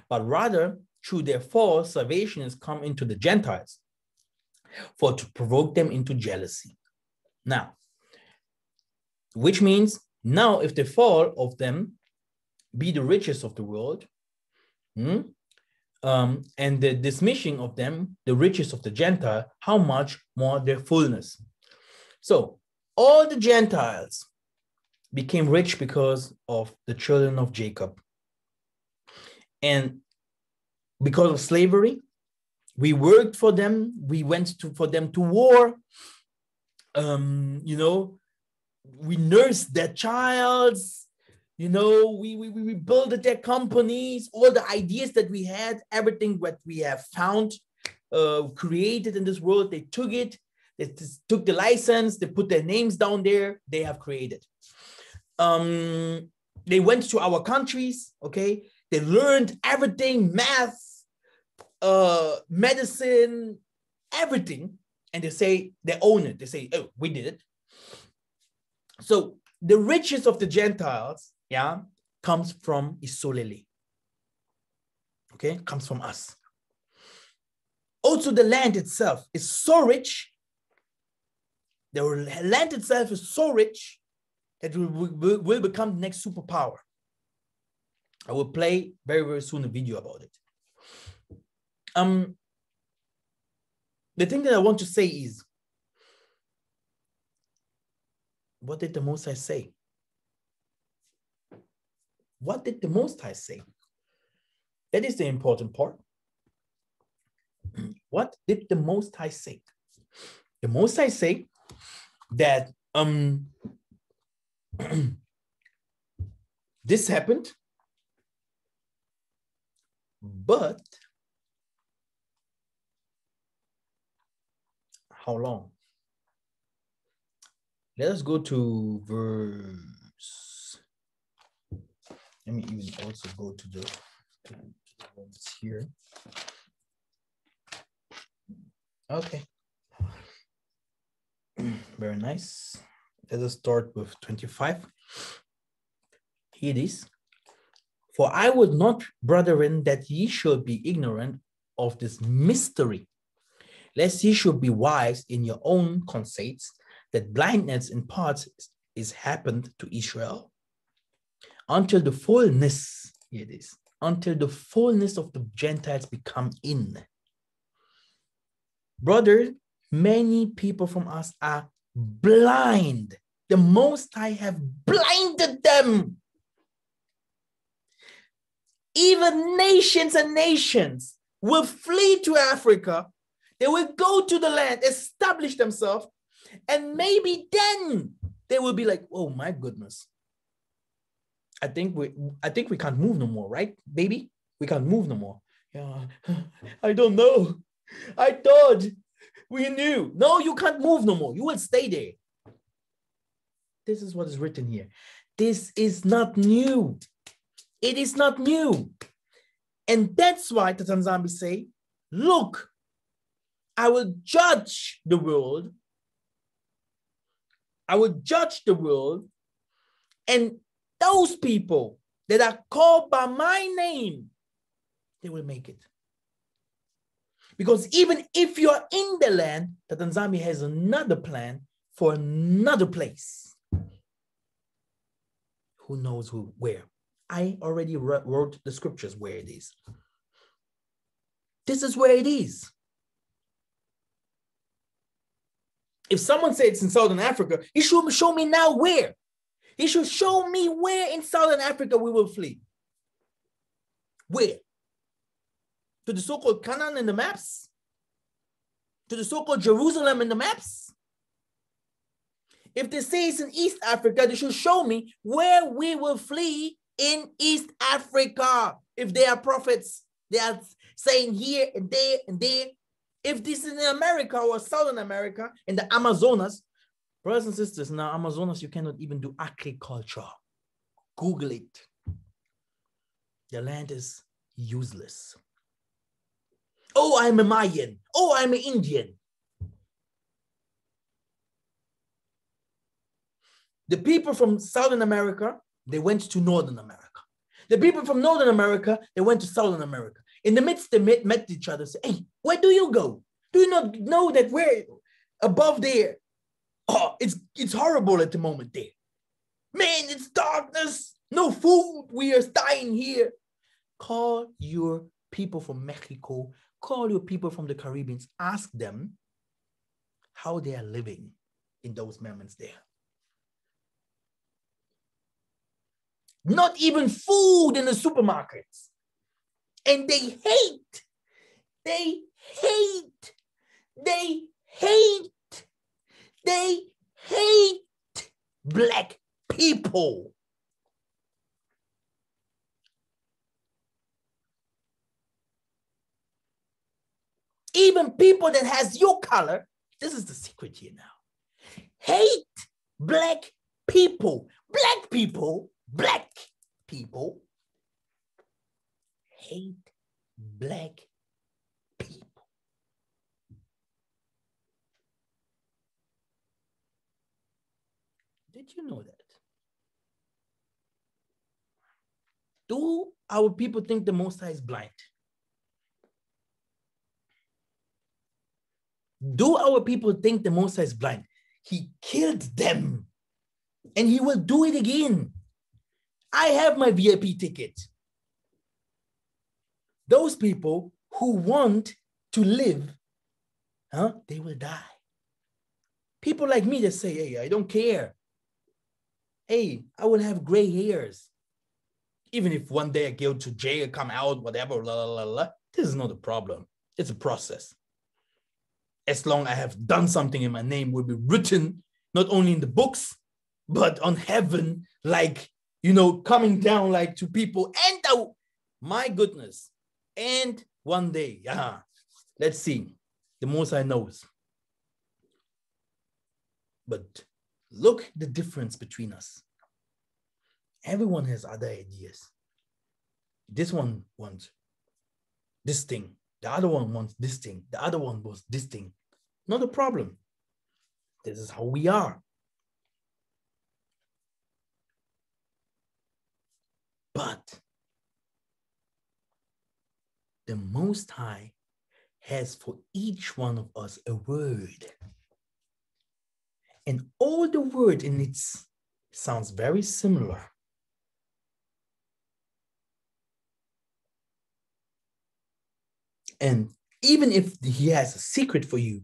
but rather through their fall, salvation has come into the Gentiles, for to provoke them into jealousy. Now, which means now if the fall of them be the riches of the world, and the dismissing of them, the riches of the Gentile, how much more their fullness. So all the Gentiles became rich because of the children of Jacob. And because of slavery, we worked for them. We went for them to war. We nursed their childs. We built their companies. All the ideas that we had, everything that we have found, created in this world, they took it. They took the license. They put their names down there. They have created. They went to our countries. Okay, they learned everything, math, medicine, everything, and they own it. They say, oh, we did it. So the riches of the Gentiles, comes from Isolele. Okay, comes from us. Also, the land itself is so rich. The land itself is so rich that will become the next superpower. I will play very, very soon a video about it. The thing that I want to say is, what did the Most High say? What did the Most High say? That is the important part. What did the Most High say? The Most High say that this happened, but how long? Let us go to verse. Let me even also go to the ones here. Okay. Very nice. Let us start with 25. Here it is. For I would not, brethren, that ye should be ignorant of this mystery, lest ye should be wise in your own conceits, that blindness in parts is happened to Israel, until the fullness, here it is, until the fullness of the Gentiles become in. Brother, many people from us are blind. The Most High have blinded them. Even nations and nations will flee to Africa. They will go to the land, establish themselves, and maybe then they will be like, oh my goodness. I think we can't move no more, right, baby? We can't move no more. Yeah, I don't know. I thought we knew. No, you can't move no more. You will stay there. This is what is written here. This is not new. It is not new. And that's why the Tanzambis say, look, I will judge the world. I will judge the world, and those people that are called by my name, they will make it. Because even if you're in the land, the Tanzania has another plan for another place. Who knows where? I already wrote the scriptures where it is. This is where it is. If someone says it's in Southern Africa, he should show me now where. He should show me where in Southern Africa we will flee. Where? To the so-called Canaan in the maps? To the so-called Jerusalem in the maps? If they say it's in East Africa, they should show me where we will flee in East Africa. If they are prophets, they are saying here and there and there. If this is in America or Southern America, in the Amazonas, brothers and sisters, now Amazonas, you cannot even do agriculture. Google it. The land is useless. Oh, I'm a Mayan. Oh, I'm an Indian. The people from Southern America, they went to Northern America. The people from Northern America, they went to Southern America. In the midst, they met each other and said, hey, where do you go? Do you not know that we're above there? Oh, it's horrible at the moment there. Man, it's darkness. No food. We are dying here. Call your people from Mexico. Call your people from the Caribbean. Ask them how they are living in those moments there. Not even food in the supermarkets. And they hate black people. Even people that has your color, this is the secret here now, hate black people. Black people hate black people. Did you know that? Do our people think the Most High is blind? Do our people think the Most High is blind? He killed them and he will do it again. I have my VIP ticket. Those people who want to live, they will die. People like me that say, hey, I don't care. Hey, I will have gray hairs. Even if one day I go to jail, come out, whatever, this is not a problem. It's a process. As long as I have done something and my name will be written, not only in the books, but on heaven, like, coming down like to people. And my goodness. And one day, let's see, the Most High knows. But look the difference between us. Everyone has other ideas. This one wants this thing. The other one wants this thing. The other one wants this thing. Not a problem. This is how we are. But the Most High has for each one of us a word. And all the word in it sounds very similar. And even if he has a secret for you,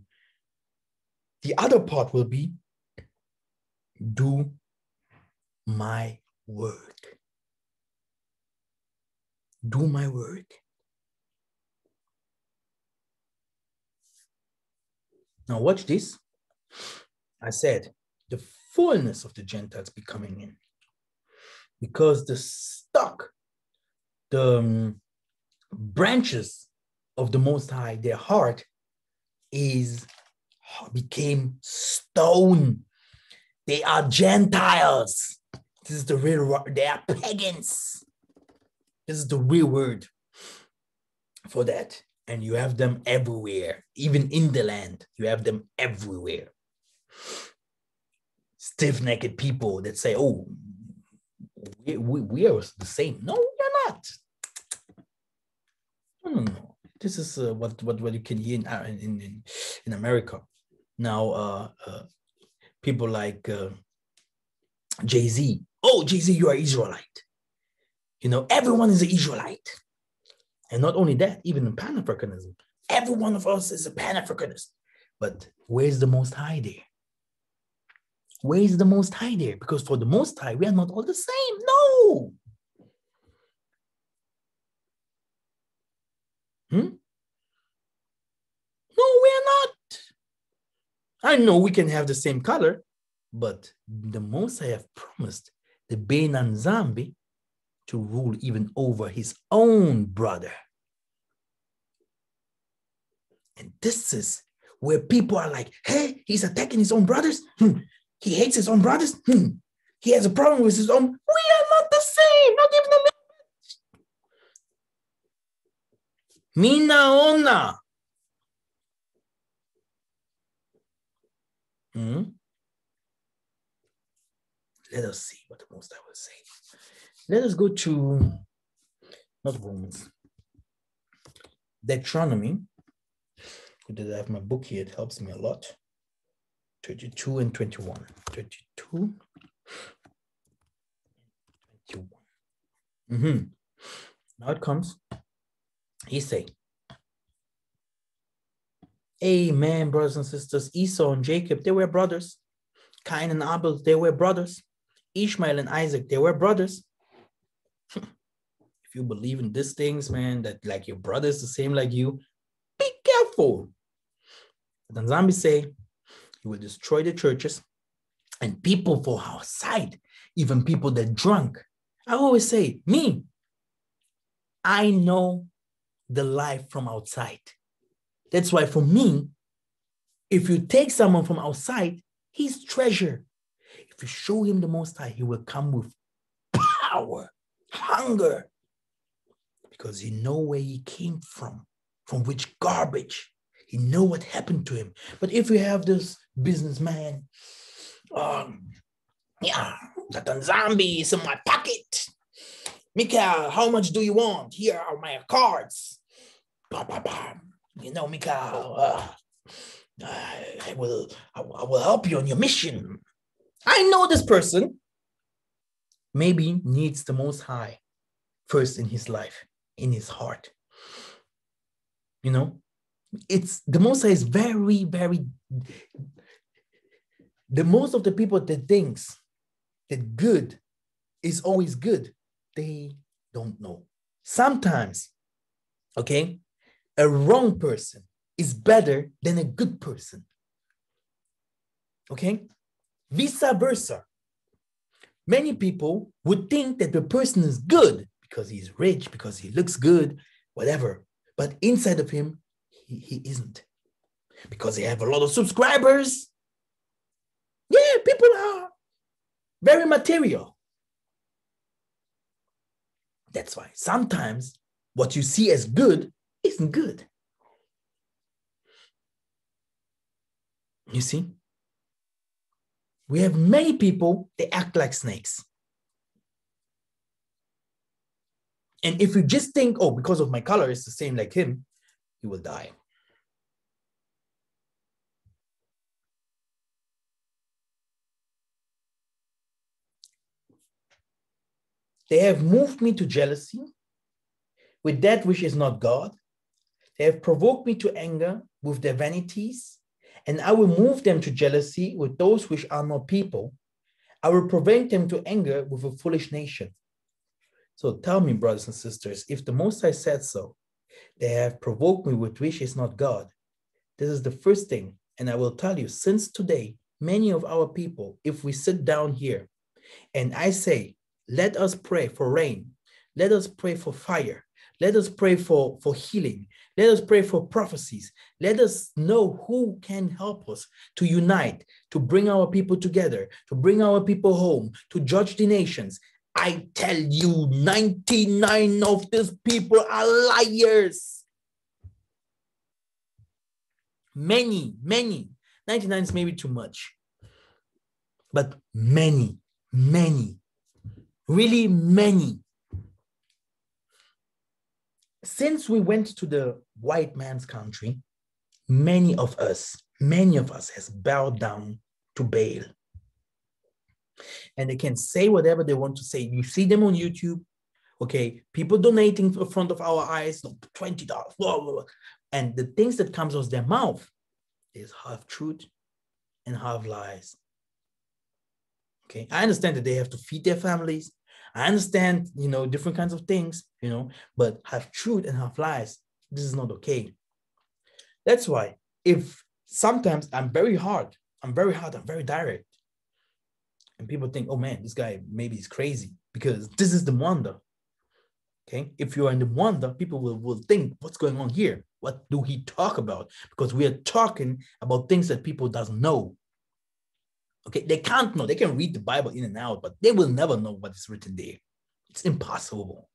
the other part will be, do my work. Do my work. Now watch this. I said, the fullness of the Gentiles be coming in. Because the stock, the branches of the Most High, their heart became stone. They are Gentiles. This is the real, they are pagans. This is the real word for that. And you have them everywhere, even in the land. You have them everywhere. Stiff-necked people that say, oh, we are the same. No, we're not. No. This is what you can hear in America. Now, people like Jay-Z. Oh, Jay-Z, you are Israelite. You know, everyone is an Israelite. And not only that, even in Pan-Africanism, every one of us is a Pan-Africanist. But where's the Most High there? Where is the Most High there? Because for the Most High, we are not all the same. No. No, we are not. I know we can have the same color, but the Most High have promised the Benan Zambi to rule even over his own brother. And this is where people are like, hey, he's attacking his own brothers. He hates his own brothers. He has a problem with his own. We are not the same, not even a little bit. Mina ona. Let us see what the Most High will say. Let us go to, not Romans, Deuteronomy. Good that I have my book here. It helps me a lot. 32 and 21. 32, 21. Now it comes. He say, amen, brothers and sisters. Esau and Jacob, they were brothers. Cain and Abel, they were brothers. Ishmael and Isaac, they were brothers. If you believe in these things, man, that like your brother is the same like you, be careful. The Nzambi say, he will destroy the churches and people for our side, even people that drunk. I always say, me, I know the life from outside. That's why for me, if you take someone from outside, he's treasure. If you show him the Most High, he will come with power, hunger, because he know where he came from which garbage. He know what happened to him. But if you have this businessman, yeah, that zombie is in my pocket. Mika, how much do you want? Here are my cards. You know, Mika, I will help you on your mission. I know this person maybe needs the Most High first in his life, in his heart. You know, it's the Most High is very, very. The most of the people that thinks that good is always good, they don't know. Sometimes, okay, a wrong person is better than a good person. Okay, vice versa. Many people would think that the person is good because he's rich, because he looks good, whatever. But inside of him, he isn't. Because they have a lot of subscribers. Yeah, people are very material. That's why sometimes what you see as good isn't good. You see? We have many people, they act like snakes. And if you just think, oh, because of my color, it's the same like him, you will die. They have moved me to jealousy with that which is not God. They have provoked me to anger with their vanities, and I will move them to jealousy with those which are not people. I will provoke them to anger with a foolish nation. So tell me, brothers and sisters, if the Most High said so, they have provoked me with which is not God. This is the first thing. And I will tell you, since today, many of our people, if we sit down here and I say, let us pray for rain, let us pray for fire, let us pray for healing, let us pray for prophecies, let us know who can help us to unite, to bring our people together, to bring our people home, to judge the nations. I tell you, 99 of these people are liars. Many, many. 99 is maybe too much. But many, many, really many. Since we went to the white man's country, many of us has bowed down to Baal. And they can say whatever they want to say. You see them on YouTube, okay? People donating in front of our eyes, $20, blah, blah, blah. And the things that comes out of their mouth is half truth and half lies. Okay, I understand that they have to feed their families. I understand, different kinds of things, but half truth and half lies, this is not okay. That's why if sometimes I'm very direct. And people think, oh man, this guy maybe is crazy because this is the wonder. Okay, if you're in the wonder, people will think, what's going on here? What do he talk about? Because we are talking about things that people doesn't know. Okay, they can't know. They can read the Bible in and out, but they will never know what is written there. It's impossible.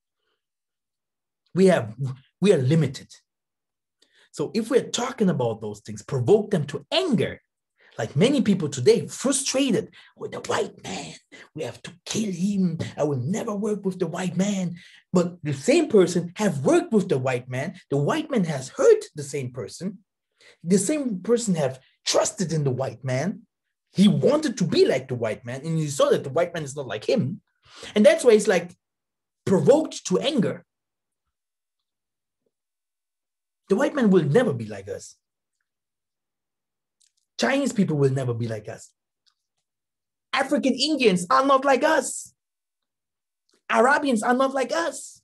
We are limited. So if we're talking about those things, provoke them to anger, like many people today, frustrated with the white man. We have to kill him. I will never work with the white man. But the same person have worked with the white man. The white man has hurt the same person. The same person have trusted in the white man. He wanted to be like the white man, and he saw that the white man is not like him. And that's why it's like provoked to anger. The white man will never be like us. Chinese people will never be like us. African Indians are not like us. Arabians are not like us.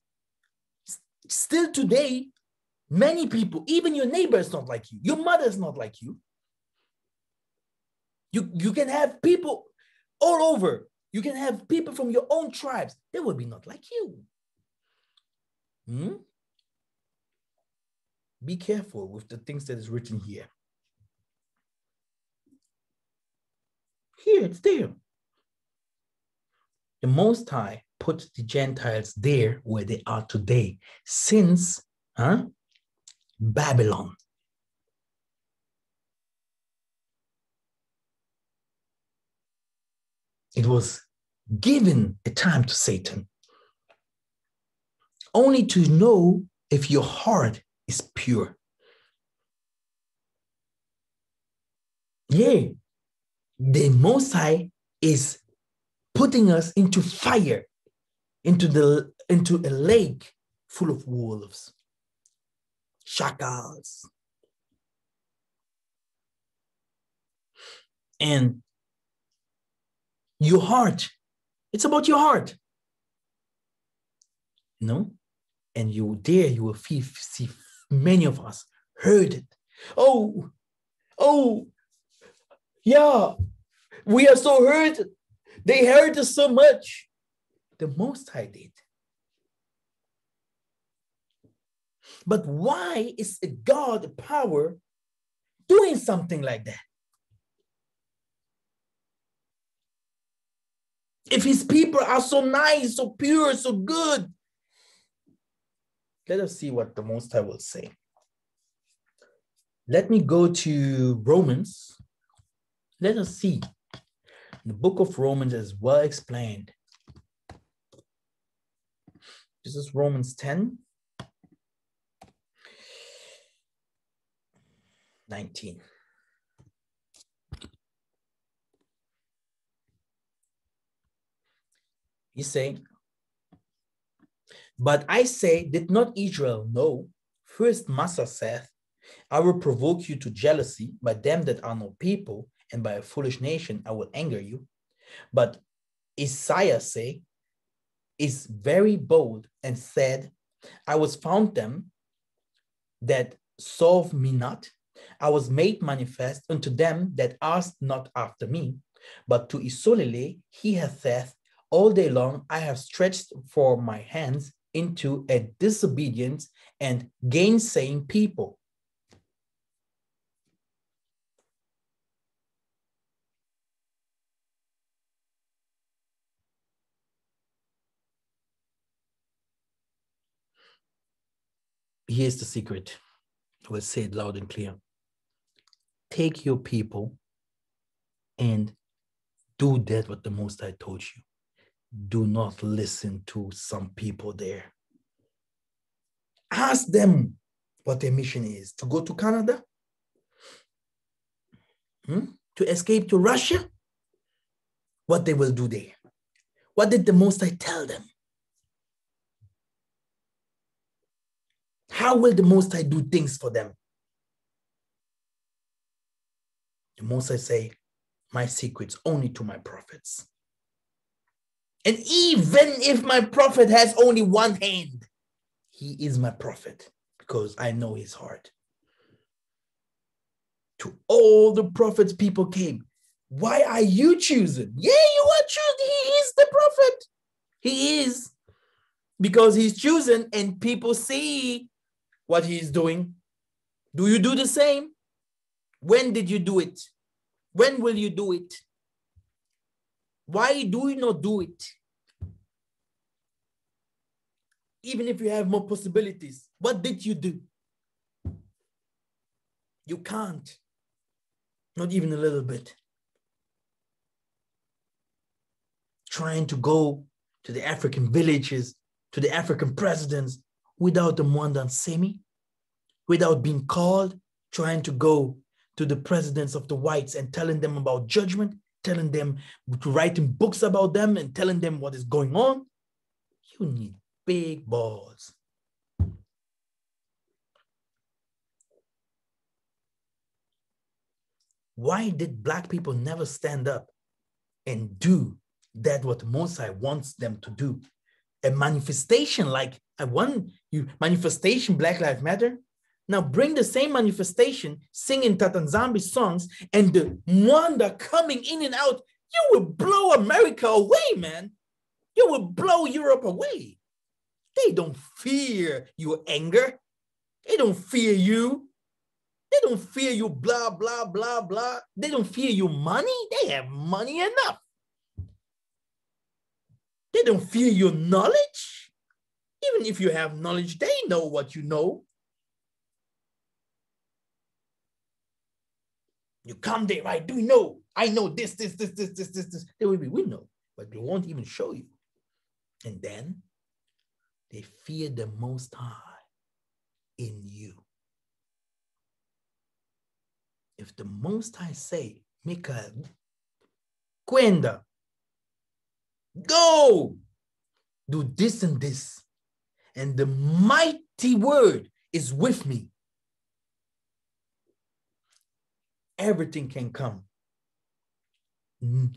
Still today, many people, even your neighbor is not like you. Your mother is not like you. You can have people all over. You can have people from your own tribes. They will be not like you. Be careful with the things that is written here. Here, it's there. The Most High put the Gentiles there where they are today since Babylon. It was given a time to Satan only to know if your heart is pure. Yeah, the Most High is putting us into fire, into a lake full of wolves, shakals. And your heart, it's about your heart. And you will see many of us heard it. Oh, yeah, we are so hurt. They hurt us so much. The Most High did. But why is a God, a power, doing something like that? If his people are so nice, so pure, so good, let us see what the Most High will say. Let me go to Romans. Let us see. The book of Romans is well explained. This is Romans 10, 19. He's saying, but I say, did not Israel know? First Massa saith, I will provoke you to jealousy by them that are no people, and by a foolish nation I will anger you. But Isaiah is very bold and said, I was found them that solve me not. I was made manifest unto them that asked not after me. But to Isolele he hath said, all day long I have stretched for my hands into a disobedient and gainsaying people. Here's the secret. I will say it loud and clear. take your people and do that what the Most High told you. Do not listen to some people there. Ask them what their mission is. To go to Canada? To escape to Russia? What they will do there? What did the Most High tell them? How will the Most High do things for them? The Most High say, my secrets only to my prophets. And even if my prophet has only one hand, he is my prophet because I know his heart. To all the prophets, people came. Why are you choosing? Yeah, you are choosing. He is the prophet. He is. Because he's chosen and people see what he's doing. Do you do the same? When did you do it? When will you do it? Why do you not do it? Even if you have more possibilities, what did you do? You can't. Not even a little bit. Trying to go to the African villages, to the African presidents, without the Mwandan Semi, without being called, trying to go to the presidents of the whites and telling them about judgment, telling them, writing books about them and telling them what is going on. You need big balls. Why did Black people never stand up and do that what Mosai wants them to do? A manifestation like manifestation, Black Lives Matter. Now bring the same manifestation, singing Tatanzambi songs, and the Mwanda coming in and out. You will blow America away, man. You will blow Europe away. They don't fear your anger. They don't fear you. They don't fear you, blah, blah, blah, blah. They don't fear your money. They have money enough. They don't fear your knowledge. Even if you have knowledge, they know what you know. You come there, right? Do you know? I know this. They will be, we know, but they won't even show you. And then they fear the Most High in you. If the Most High say, Mika, Kwenda, go, do this and this, and the mighty word is with me, everything can come.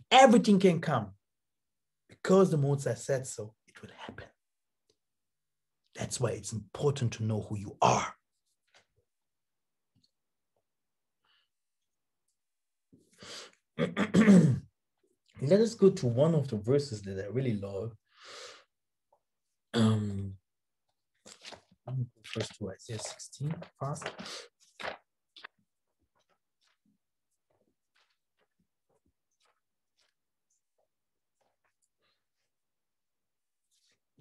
Everything can come. Because the Most High said so, it will happen. That's why it's important to know who you are. Let us go to one of the verses that I really love. First to Isaiah 16, fast.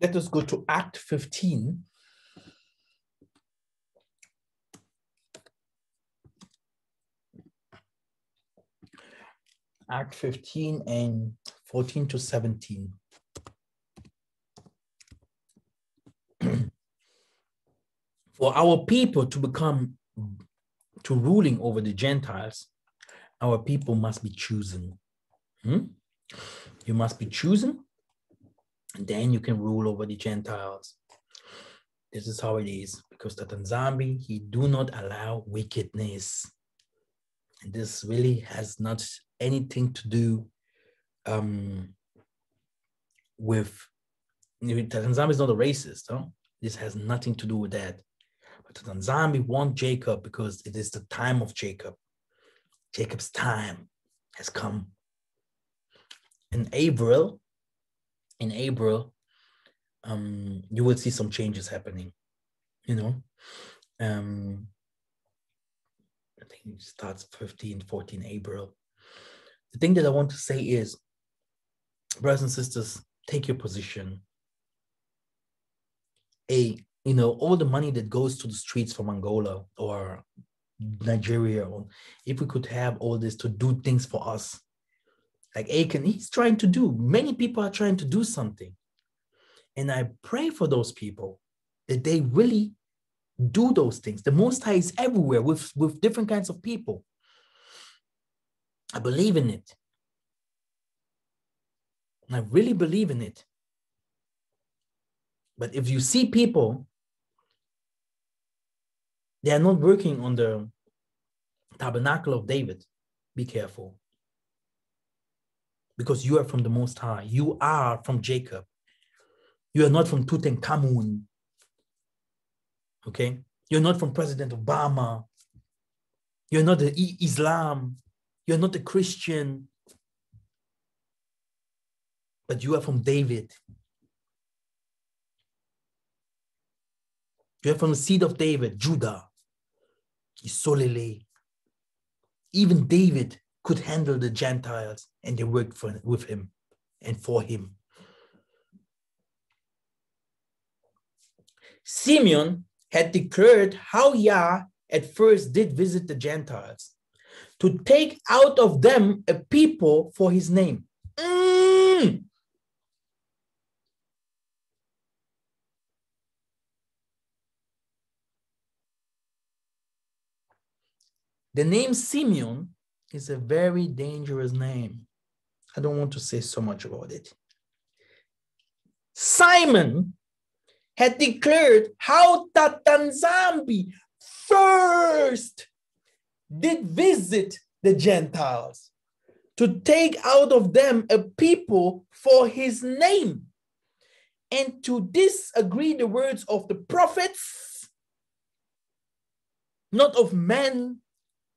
Let us go to Act 15. Act 15 and 14 to 17. For our people to become, to ruling over the Gentiles, our people must be chosen. You must be chosen, and then you can rule over the Gentiles. This is how it is, because the Tanzambi, he do not allow wickedness. And this really has not anything to do with, Tanzambi is not a racist, huh? This has nothing to do with that. But the Tanzambi want Jacob because it is the time of Jacob. Jacob's time has come. In April, you will see some changes happening, you know. I think it starts 14 April. The thing that I want to say is, brothers and sisters, take your position. All the money that goes to the streets from Angola or Nigeria, or if we could have all this to do things for us, like Achan, he's trying to do. Many people are trying to do something. And I pray for those people that they really do those things. The Most High is everywhere with different kinds of people. I believe in it. I really believe in it. But if you see people, they are not working on the tabernacle of David, be careful. Because you are from the Most High. You are from Jacob. You are not from Tutankhamun. Okay? You're not from President Obama. You're not the Islam. You're not a Christian. But you are from David. You are from the seed of David, Judah. Isolele. Even David could handle the Gentiles, and they worked with him and for him. Simeon had declared how Yah at first did visit the Gentiles, to take out of them a people for his name. The name Simeon is a very dangerous name. I don't want to say so much about it. Simon had declared how Tatanzambi first did visit the Gentiles to take out of them a people for his name. And to disagree the words of the prophets, not of men.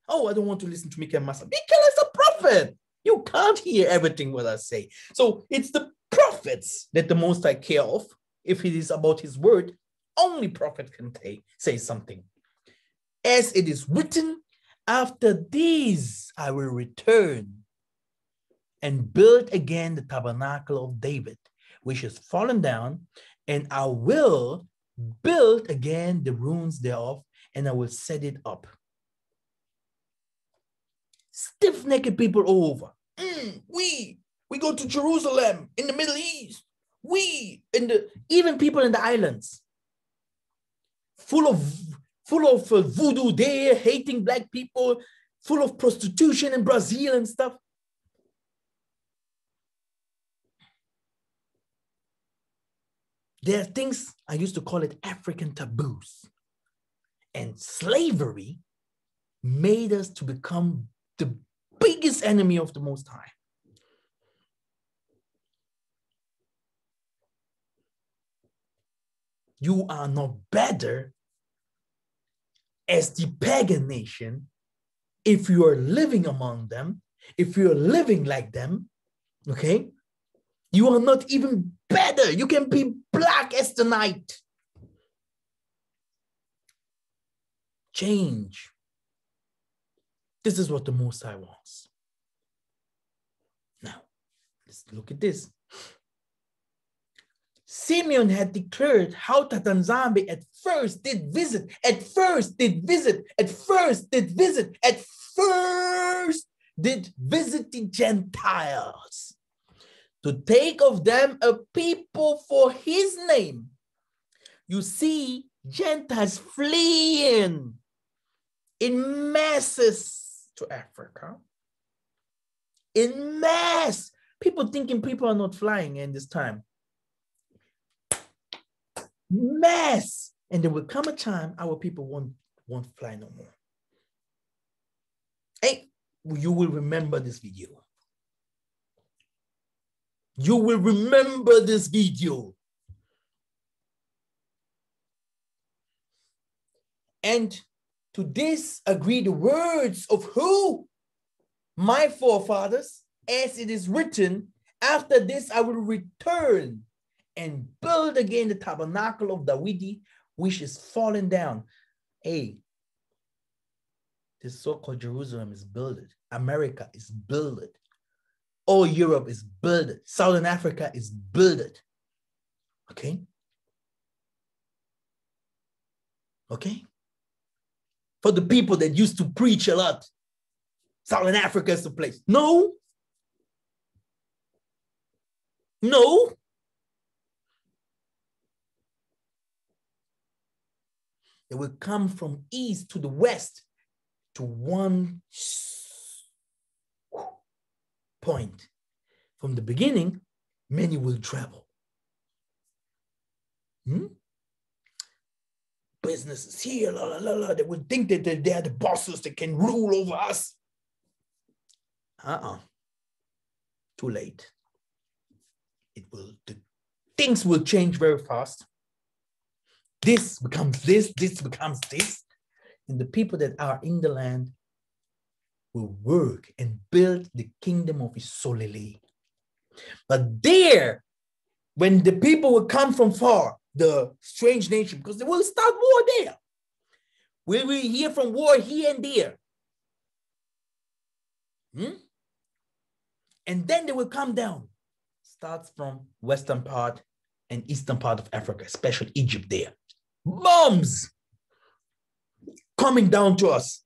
Oh, I don't want to listen to Mikael Massa. Mikael is a prophet. You can't hear everything what I say. So it's the prophets that the Most High care of. If it is about his word, only prophet can say something. As it is written, after these I will return and build again the tabernacle of David, which is fallen down, and I will build again the ruins thereof, and I will set it up. Stiff-necked people all over. We go to Jerusalem in the Middle East. Even people in the islands, full of voodoo there, hating black people, full of prostitution in Brazil and stuff. There are things, I used to call it African taboos. And slavery made us to become the biggest enemy of the Most High. You are not better as the pagan nation if you are living among them, if you are living like them, okay? You are not even better. You can be black as the night. Change. This is what the Most High wants. Now, let's look at this. Simeon had declared how Tatanzambe at first did visit the Gentiles to take of them a people for his name. You see, Gentiles fleeing in masses to Africa. In mass. People thinking people are not flying in this time. Mass. And there will come a time our people won't fly no more. Hey, you will remember this video. You will remember this video. And to this agree the words of who? My forefathers, as it is written, after this I will return and build again the tabernacle of Dawidi, which is fallen down. Hey, this so-called Jerusalem is builded. America is builded. All Europe is builded. Southern Africa is builded. Okay? Okay? for the people that used to preach a lot. Southern Africa is the place. No. No. It will come from east to the west to one point. From the beginning, many will travel. Businesses here, they will think that they are the bosses that can rule over us. Too late. Things will change very fast. This becomes this becomes this. And the people that are in the land will work and build the kingdom of Isolele. But there, when the people will come from far, the strange nation, because they will start war there. We will hear from war here and there. And then they will come down. Starts from western part and eastern part of Africa, especially Egypt there. Bombs coming down to us.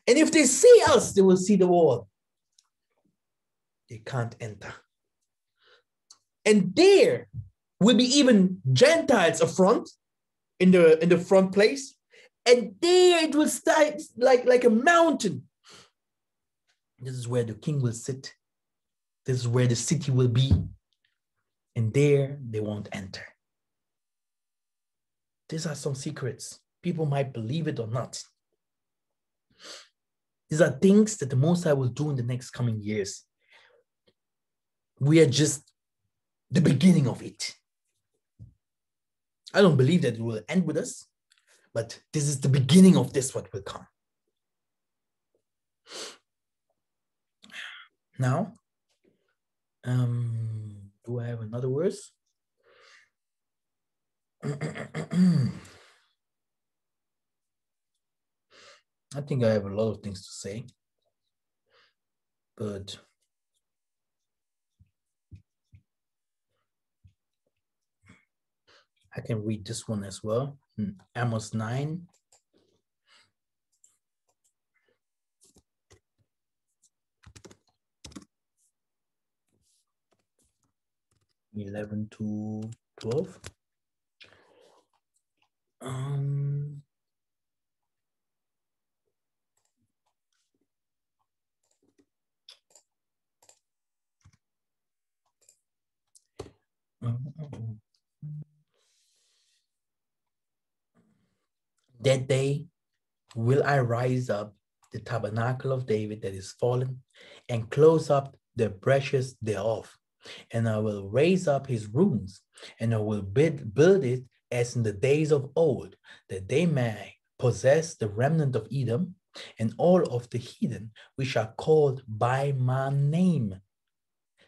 And if they see us, they will see the wall. They can't enter. And there will be even Gentiles up front, in the front place. And there it will start like a mountain. This is where the king will sit. This is where the city will be. And there they won't enter. These are some secrets. People might believe it or not. These are things that the Most High will do in the next coming years. We are just the beginning of it. I don't believe that it will end with us, but this is the beginning of this, what will come. Now, do I have another verse? I think I have a lot of things to say, but I can read this one as well. Amos 9. (11 to 12). That day will I rise up the tabernacle of David that is fallen, and close up the breaches thereof. And I will raise up his ruins, and I will build it as in the days of old, that they may possess the remnant of Edom, and all of the heathen which are called by my name,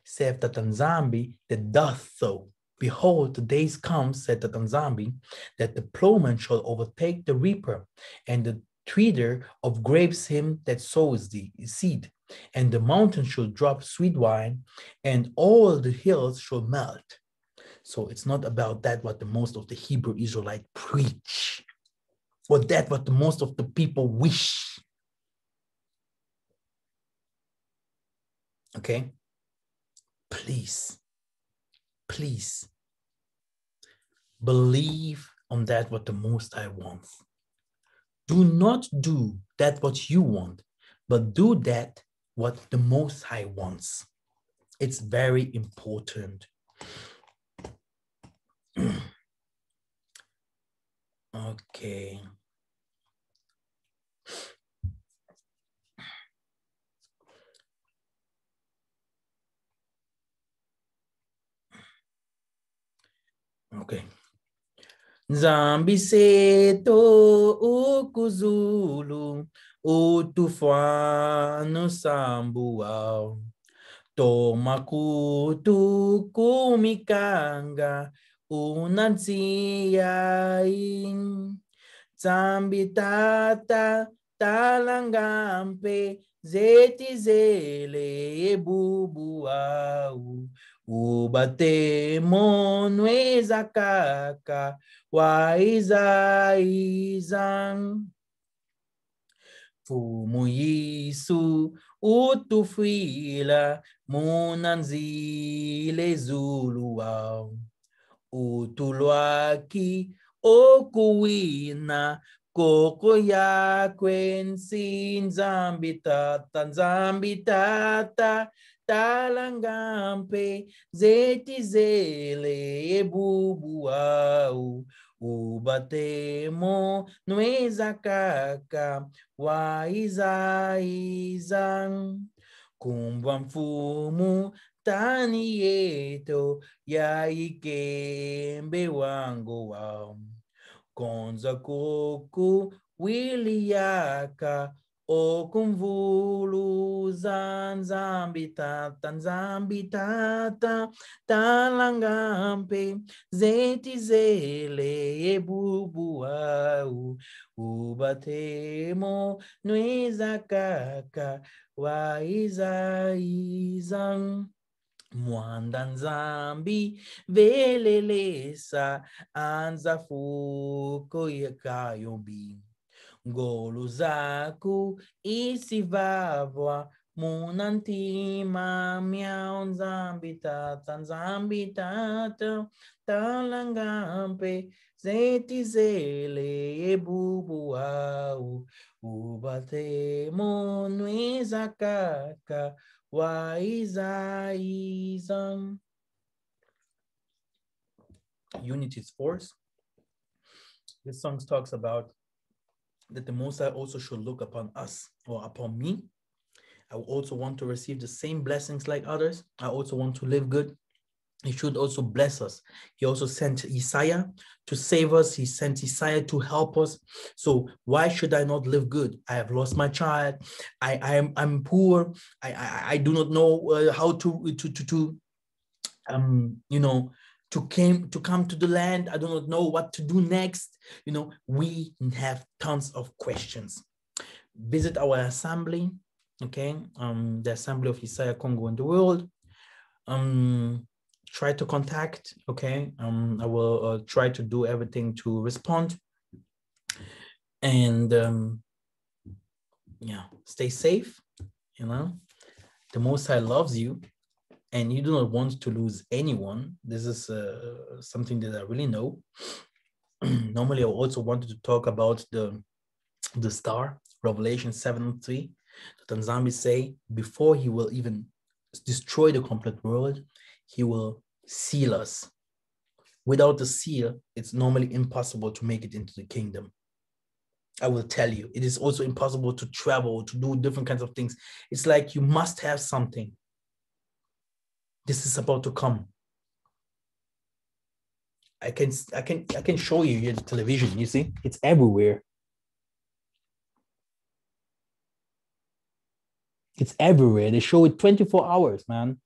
saith the Tanzambi that doth so. Behold, the days come, said the Tanzambi, that the plowman shall overtake the reaper, and the treader of grapes him that sows the seed. And the mountain shall drop sweet wine, and all the hills shall melt. So it's not about that what the most of the Hebrew Israelite preach, or that what the most of the people wish. Okay? Please believe on that what the Most High wants. Do not do that what you want, but do that what the Most High wants. It's very important. Okay. Okay. Zambi seto ukuzulu utufano sambuao tomakutu kumikanga unansia in zambi tata talangampe zeti zele bubuau ubate monweza kaka waiza izang. Fumu Yisu utufila munanzile zuluwao. Utulwaki okuwina koko yakwe nzambitata talangampe zetizele ebubuau ubatemo nuezakaka waizaizan kumbwa mfumu tani yeto ya ikembe wango wao konza koku wili yaka okumvulu zanzambitata talangampe zetizele ebubuau ubatemo nuezakaka waizaizan Mwandanzambi velelesa anza fuko yakayombi. Ngolu zaku isivavwa munantima miao nzambi tata talangampe zetizele ebubuau ubatemo nuezakaka Waizaizan. Unity is force. This song talks about that the Most High also should look upon us or upon me. I also want to receive the same blessings like others. I also want to live good. He should also bless us. He also sent Isaiah to save us. He sent Isaiah to help us. So why should I not live good? I have lost my child. I'm poor. I do not know how to come to the land. I do not know what to do next. We have tons of questions. Visit our assembly, okay? The assembly of Isaiah, Kongo, and the world. Try to contact, okay? I will try to do everything to respond. And stay safe, The Most High loves you and you do not want to lose anyone. This is something that I really know. Normally, I also wanted to talk about the star, Revelation 7:3. The Tanzambis say before he will even destroy the complete world, he will seal us. Without the seal, it's normally impossible to make it into the kingdom. I will tell you, it is also impossible to travel, to do different kinds of things. It's like you must have something. This is about to come. I can show you here the television, you see? It's everywhere. It's everywhere. They show it 24 hours, man.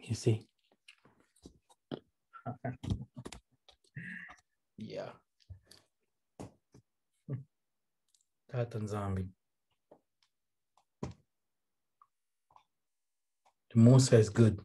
You see? Yeah. Tatan Zombie. The Most High is good.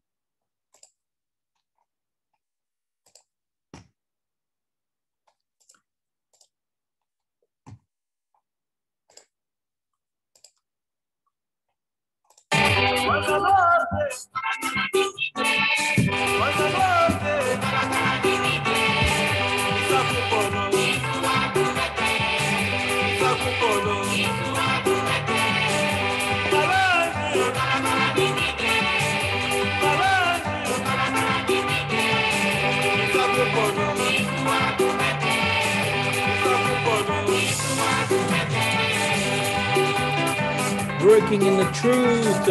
Working in the truth.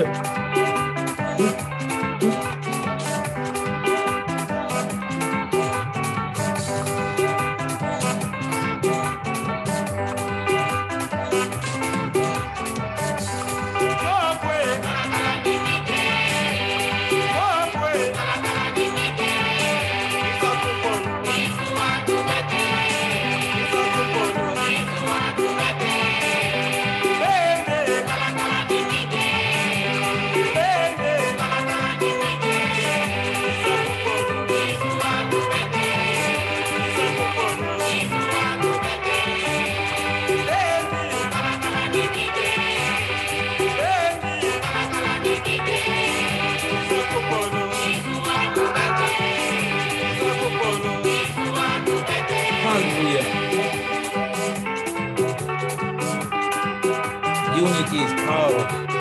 Unity is power.